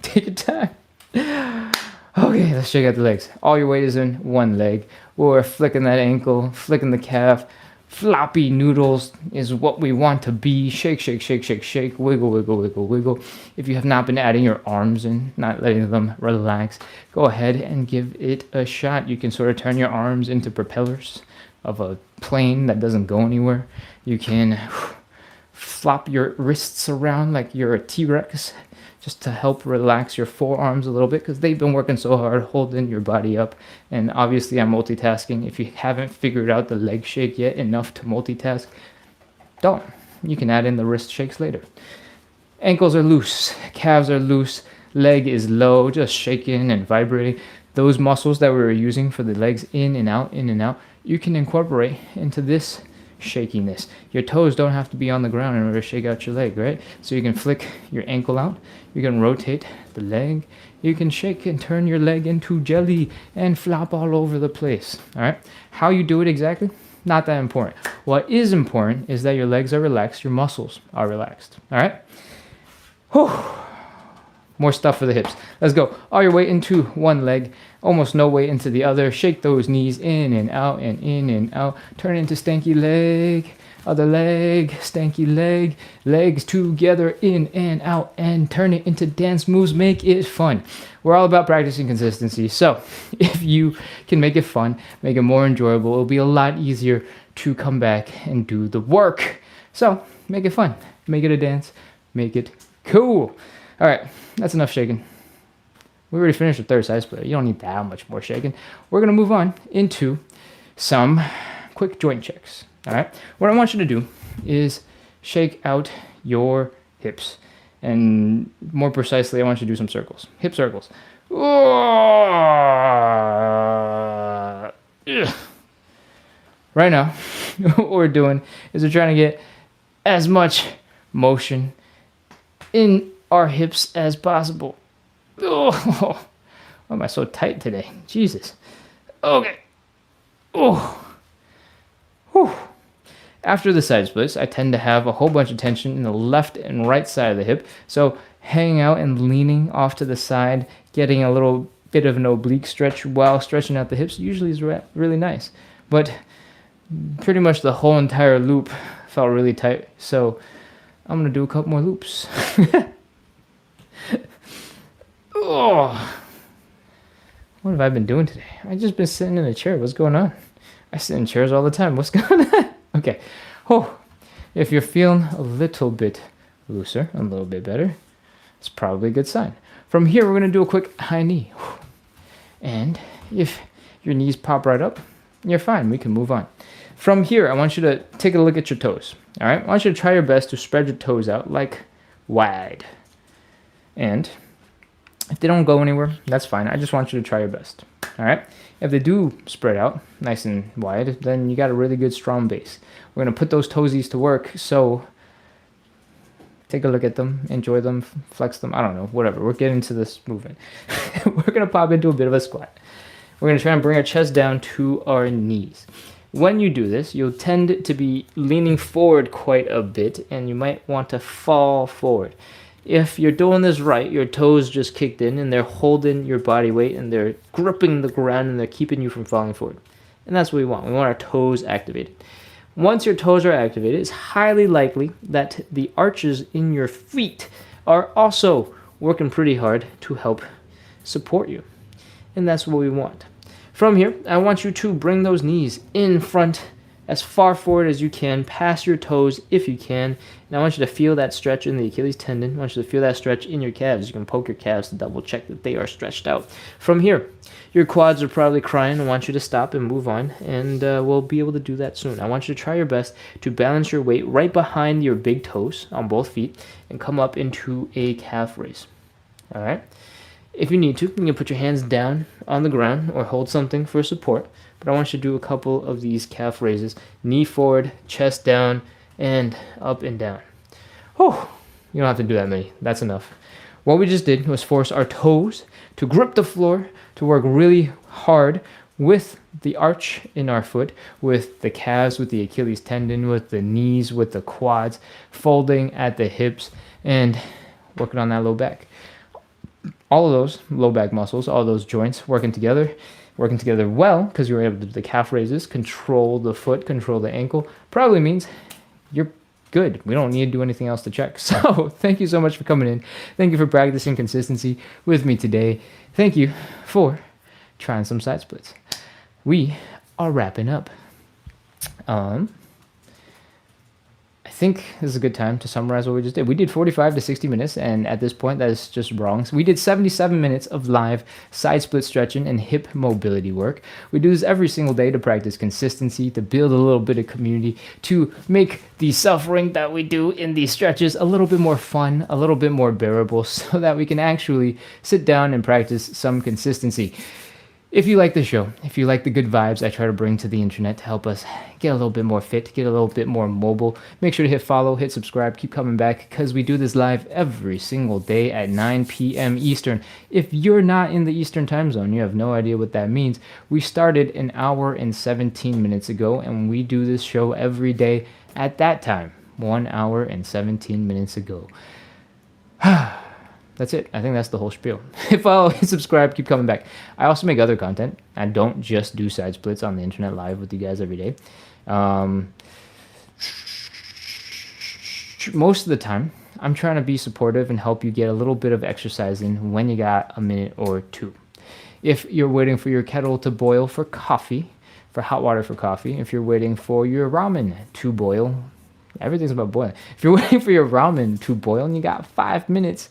Take your time. Okay, let's shake out the legs. All your weight is in one leg. We're flicking that ankle, flicking the calf. Floppy noodles is what we want to be. Shake, shake, shake, shake, shake. Wiggle, wiggle, wiggle, wiggle. If you have not been adding your arms in, not letting them relax, go ahead and give it a shot. You can sort of turn your arms into propellers of a plane that doesn't go anywhere. You can flop your wrists around like you're a T-Rex, just to help relax your forearms a little bit, because they've been working so hard holding your body up. And obviously I'm multitasking. If you haven't figured out the leg shake yet enough to multitask, don't. You can add in the wrist shakes later. Ankles are loose, calves are loose, leg is low, just shaking and vibrating. Those muscles that we were using for the legs in and out, you can incorporate into this shakiness. Your toes don't have to be on the ground in order to shake out your leg, right? So you can flick your ankle out, you can rotate the leg, you can shake and turn your leg into jelly and flop all over the place. All right, how you do it exactly, not that important. What is important is that your legs are relaxed, your muscles are relaxed. All right. Whew. More stuff for the hips. Let's go. All your weight into one leg, almost no weight into the other. Shake those knees in and out and in and out. Turn into stanky leg, other leg, stanky leg. Legs together in and out, and turn it into dance moves. Make it fun. We're all about practicing consistency. So if you can make it fun, make it more enjoyable, it'll be a lot easier to come back and do the work. So make it fun. Make it a dance. Make it cool. All right, that's enough shaking. We already finished the third side split. You don't need that much more shaking. We're going to move on into some quick joint checks. All right, what I want you to do is shake out your hips. And more precisely, I want you to do some circles. Hip circles. Right now, what we're doing is we're trying to get as much motion in our hips as possible. Why am I so tight today? Jesus. Okay. After the side splits, I tend to have a whole bunch of tension in the left and right side of the hip. So hanging out and leaning off to the side, getting a little bit of an oblique stretch while stretching out the hips usually is really nice. But pretty much the whole entire loop felt really tight. So I'm going to do a couple more loops. What have I been doing today? I've just been sitting in a chair. What's going on? I sit in chairs all the time. What's going on? Okay. If you're feeling a little bit looser, a little bit better, it's probably a good sign. From here, we're going to do a quick high knee. And if your knees pop right up, you're fine. We can move on. From here, I want you to take a look at your toes. All right? I want you to try your best to spread your toes out like wide. And if they don't go anywhere, that's fine. I just want you to try your best. All right? If they do spread out nice and wide, then you got a really good strong base. We're going to put those toesies to work. So take a look at them, enjoy them, flex them. I don't know, whatever. We're getting to this movement. We're going to pop into a bit of a squat. We're going to try and bring our chest down to our knees. When you do this, you'll tend to be leaning forward quite a bit, and you might want to fall forward. If you're doing this right, your toes just kicked in, and they're holding your body weight, and they're gripping the ground, and they're keeping you from falling forward. And that's what we want. We want our toes activated. Once your toes are activated, it's highly likely that the arches in your feet are also working pretty hard to help support you. And that's what we want. From here, I want you to bring those knees in front as far forward as you can, past your toes if you can. And I want you to feel that stretch in the Achilles tendon. I want you to feel that stretch in your calves. You can poke your calves to double check that they are stretched out. From here, your quads are probably crying. I want you to stop and move on, and we'll be able to do that soon. I want you to try your best to balance your weight right behind your big toes on both feet and come up into a calf raise. All right? If you need to, you can put your hands down on the ground or hold something for support. But I want you to do a couple of these calf raises. Knee forward, chest down, and up and down. Whew, you don't have to do that many. That's enough. What we just did was force our toes to grip the floor, to work really hard with the arch in our foot, with the calves, with the Achilles tendon, with the knees, with the quads, folding at the hips, and working on that low back. All of those low back muscles, all those joints working together well, because you were able to do the calf raises, control the foot, control the ankle, probably means you're good. We don't need to do anything else to check. So thank you so much for coming in. Thank you for practicing consistency with me today. Thank you for trying some side splits. We are wrapping up. I think this is a good time to summarize what we just did. We did 45 to 60 minutes, and at this point, that is just wrong. So we did 77 minutes of live side split stretching and hip mobility work. We do this every single day to practice consistency, to build a little bit of community, to make the suffering that we do in these stretches a little bit more fun, a little bit more bearable, so that we can actually sit down and practice some consistency. If you like the show, if you like the good vibes I try to bring to the internet to help us get a little bit more fit, get a little bit more mobile, make sure to hit follow, hit subscribe, keep coming back, because we do this live every single day at 9 p.m. Eastern. If you're not in the Eastern time zone, you have no idea what that means. We started an hour and 17 minutes ago, and we do this show every day at that time, 1 hour and 17 minutes ago. That's it. I think that's the whole spiel. Follow, subscribe, keep coming back. I also make other content. I don't just do side splits on the internet live with you guys every day. Most of the time, I'm trying to be supportive and help you get a little bit of exercise in when you got a minute or two. If you're waiting for your kettle to boil for coffee, for hot water for coffee, if you're waiting for your ramen to boil, everything's about boiling. If you're waiting for your ramen to boil and you got 5 minutes,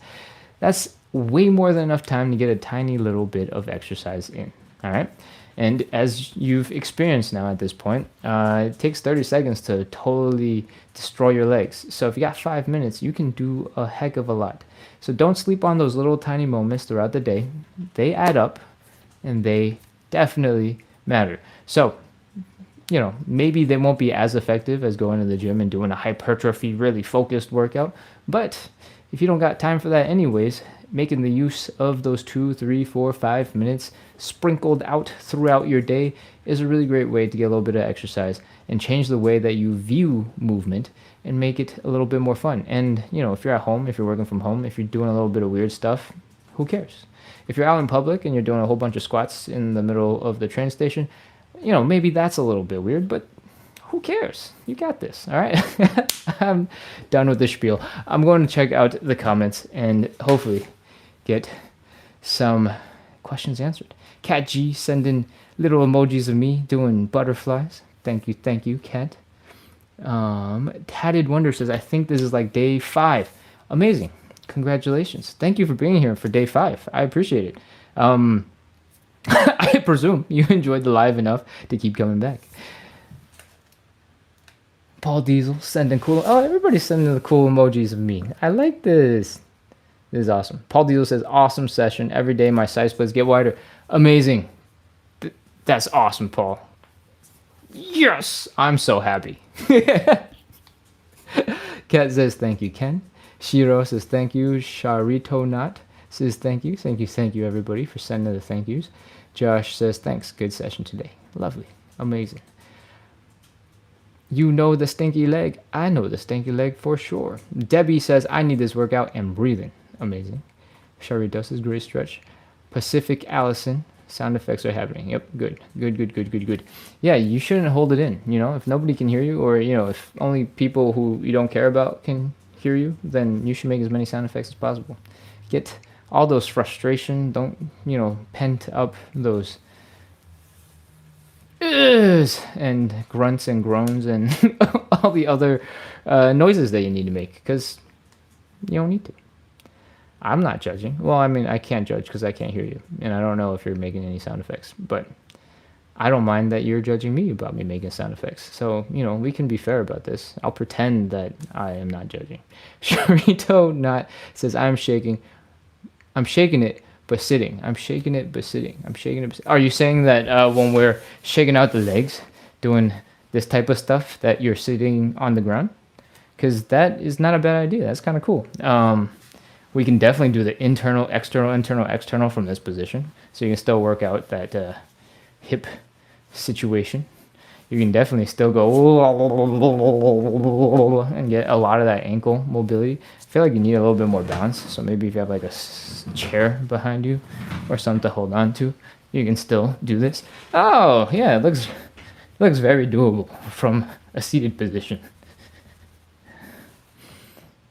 that's way more than enough time to get a tiny little bit of exercise in, all right? And as you've experienced now at this point, it takes 30 seconds to totally destroy your legs. So if you got 5 minutes, you can do a heck of a lot. So don't sleep on those little tiny moments throughout the day. They add up, and they definitely matter. So, you know, maybe they won't be as effective as going to the gym and doing a hypertrophy, really focused workout, but if you don't got time for that anyways, making the use of those 2, 3, 4, 5 minutes sprinkled out throughout your day is a really great way to get a little bit of exercise and change the way that you view movement and make it a little bit more fun. And, you know, if you're at home, if you're working from home, if you're doing a little bit of weird stuff, who cares? If you're out in public and you're doing a whole bunch of squats in the middle of the train station, you know, maybe that's a little bit weird, but who cares? You got this, all right? I'm done with the spiel. I'm going to check out the comments and hopefully get some questions answered. Cat G sending little emojis of me doing butterflies. Thank you, Cat. Tatted Wonder says, I think this is like day 5. Amazing. Congratulations. Thank you for being here for day 5. I appreciate it. I presume you enjoyed the live enough to keep coming back. Paul Diesel sending cool. Oh, everybody's sending the cool emojis of me. I like this. This is awesome. Paul Diesel says, awesome session. Every day my side splits get wider. Amazing. That's awesome, Paul. Yes. I'm so happy. Kat says, thank you, Ken. Shiro says thank you. Sharito Not says thank you. Thank you, everybody, for sending the thank yous. Josh says thanks. Good session today. Lovely. Amazing. You know the stinky leg. I know the stinky leg for sure. Debbie says I need this workout and breathing. Amazing. Sharito says great stretch. Pacific Allison. Sound effects are happening. Yep, good. Yeah, you shouldn't hold it in. You know, if nobody can hear you, or if only people who you don't care about can hear you, then you should make as many sound effects as possible. Get all those frustration. Don't pent up those uhs and grunts and groans and all the other noises that you need to make, because you don't need to. I'm not judging. Well, I mean, I can't judge because I can't hear you, and I don't know if you're making any sound effects, but I don't mind that you're judging me about me making sound effects. So, we can be fair about this. I'll pretend that I am not judging. Sharito Not says, I'm shaking it, but sitting. I'm shaking it, but sitting. Are you saying that when we're shaking out the legs, doing this type of stuff, that you're sitting on the ground? Because that is not a bad idea. That's kind of cool. We can definitely do the internal, external from this position. So you can still work out that hip situation. You can definitely still go and get a lot of that ankle mobility. I feel like you need a little bit more balance. So maybe if you have like a chair behind you or something to hold on to, you can still do this. Oh, yeah, it looks very doable from a seated position.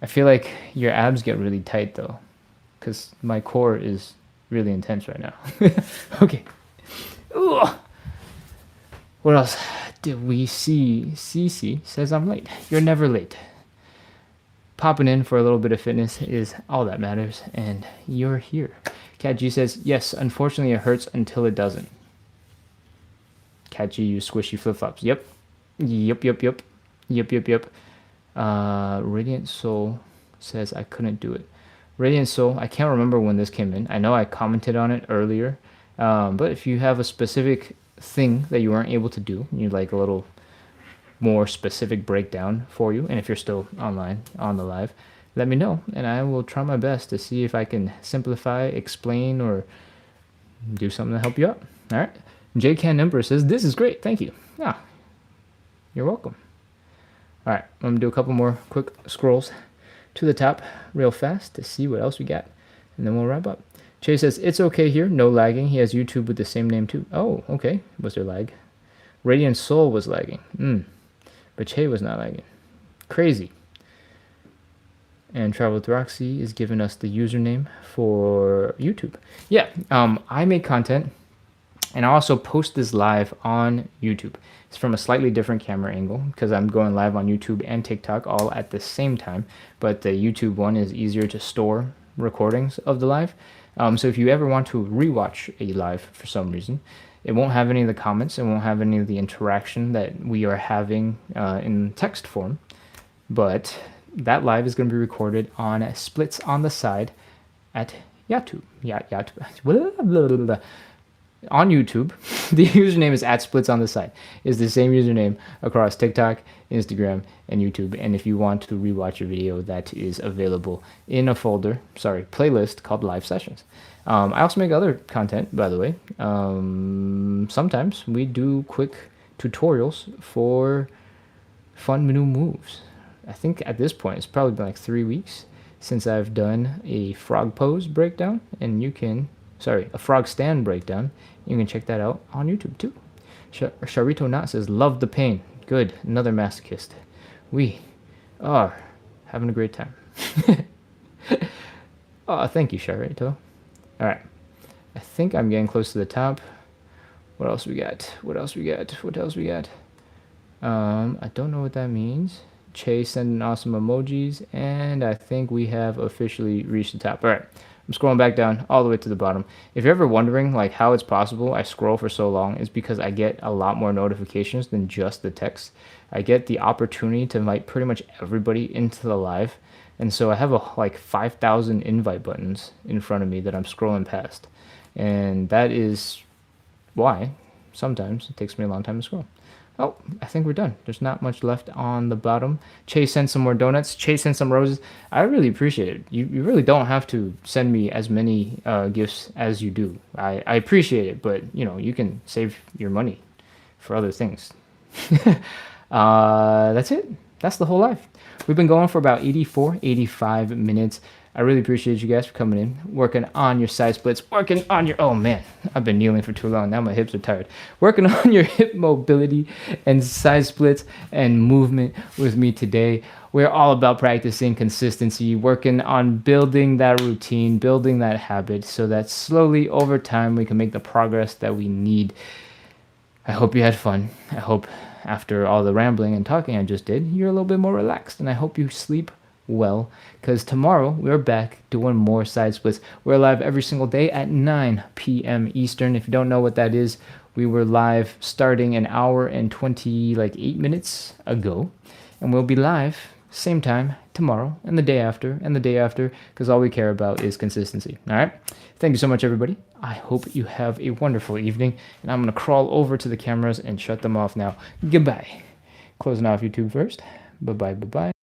I feel like your abs get really tight though, because my core is really intense right now. Okay. Ooh. What else did we see? Cece says I'm late. You're never late. Popping in for a little bit of fitness is all that matters, and you're here. Cat G says, yes, unfortunately it hurts until it doesn't. Cat G, use squishy flip-flops. Yep. Radiant Soul says I couldn't do it. Radiant Soul, I can't remember when this came in. I know I commented on it earlier, but if you have a specific thing that you weren't able to do, you'd like a little more specific breakdown for you, and if you're still online on the live, let me know, and I will try my best to see if I can simplify, explain, or do something to help you out. All right. JCan Emperor says, this is great. Thank you. Ah, you're welcome. All right, I'm going to do a couple more quick scrolls to the top real fast to see what else we got, and then we'll wrap up. Chase says, it's okay here, no lagging. He has YouTube with the same name too. Oh, okay. Was there lag? Radiant Soul was lagging. But Che was not lagging. Crazy. And Travel with Roxy is giving us the username for YouTube. Yeah, I make content, and I also post this live on YouTube. It's from a slightly different camera angle because I'm going live on YouTube and TikTok all at the same time. But the YouTube one is easier to store recordings of the live. So if you ever want to rewatch a live for some reason, it won't have any of the comments. It won't have any of the interaction that we are having in text form. But that live is going to be recorded on splits on the side at YouTube. On YouTube, the username is @splitsontheside. It's the same username across TikTok, Instagram, and YouTube. And if you want to rewatch a video, that is available in a playlist called Live Sessions. I also make other content, by the way. Sometimes we do quick tutorials for fun new moves. I think at this point, it's probably been like 3 weeks since I've done a frog pose breakdown, and a frog stand breakdown. You can check that out on YouTube too. Sharito Not says, love the pain. Good, another masochist. We are having a great time. Oh, thank you, Sharito. All right, I think I'm getting close to the top. What else we got? I don't know what that means. Che sending awesome emojis, and I think we have officially reached the top. All right. I'm scrolling back down all the way to the bottom. If you're ever wondering like how it's possible I scroll for so long, it's because I get a lot more notifications than just the text. I get the opportunity to invite pretty much everybody into the live. And so I have like 5,000 invite buttons in front of me that I'm scrolling past. And that is why sometimes it takes me a long time to scroll. Oh, I think we're done. There's not much left on the bottom. Chase sent some more donuts. Chase sent some roses. I really appreciate it. You really don't have to send me as many gifts as you do. I appreciate it, but you can save your money for other things. That's it. That's the whole life. We've been going for about 84, 85 minutes. I really appreciate you guys for coming in, working on your side splits, working on your, oh man, I've been kneeling for too long. Now my hips are tired. Working on your hip mobility and side splits and movement with me today. We're all about practicing consistency, working on building that routine, building that habit so that slowly over time we can make the progress that we need. I hope you had fun. I hope after all the rambling and talking I just did, you're a little bit more relaxed, and I hope you sleep well, because tomorrow we're back doing more side splits. We're live every single day at 9 p.m. Eastern. If you don't know what that is, we were live starting an hour and 28 minutes ago, and we'll be live same time tomorrow and the day after and the day after, because all we care about is consistency. All right, thank you so much, everybody. I hope you have a wonderful evening, and I'm gonna crawl over to the cameras and shut them off now. Goodbye. Closing off YouTube first. Bye bye.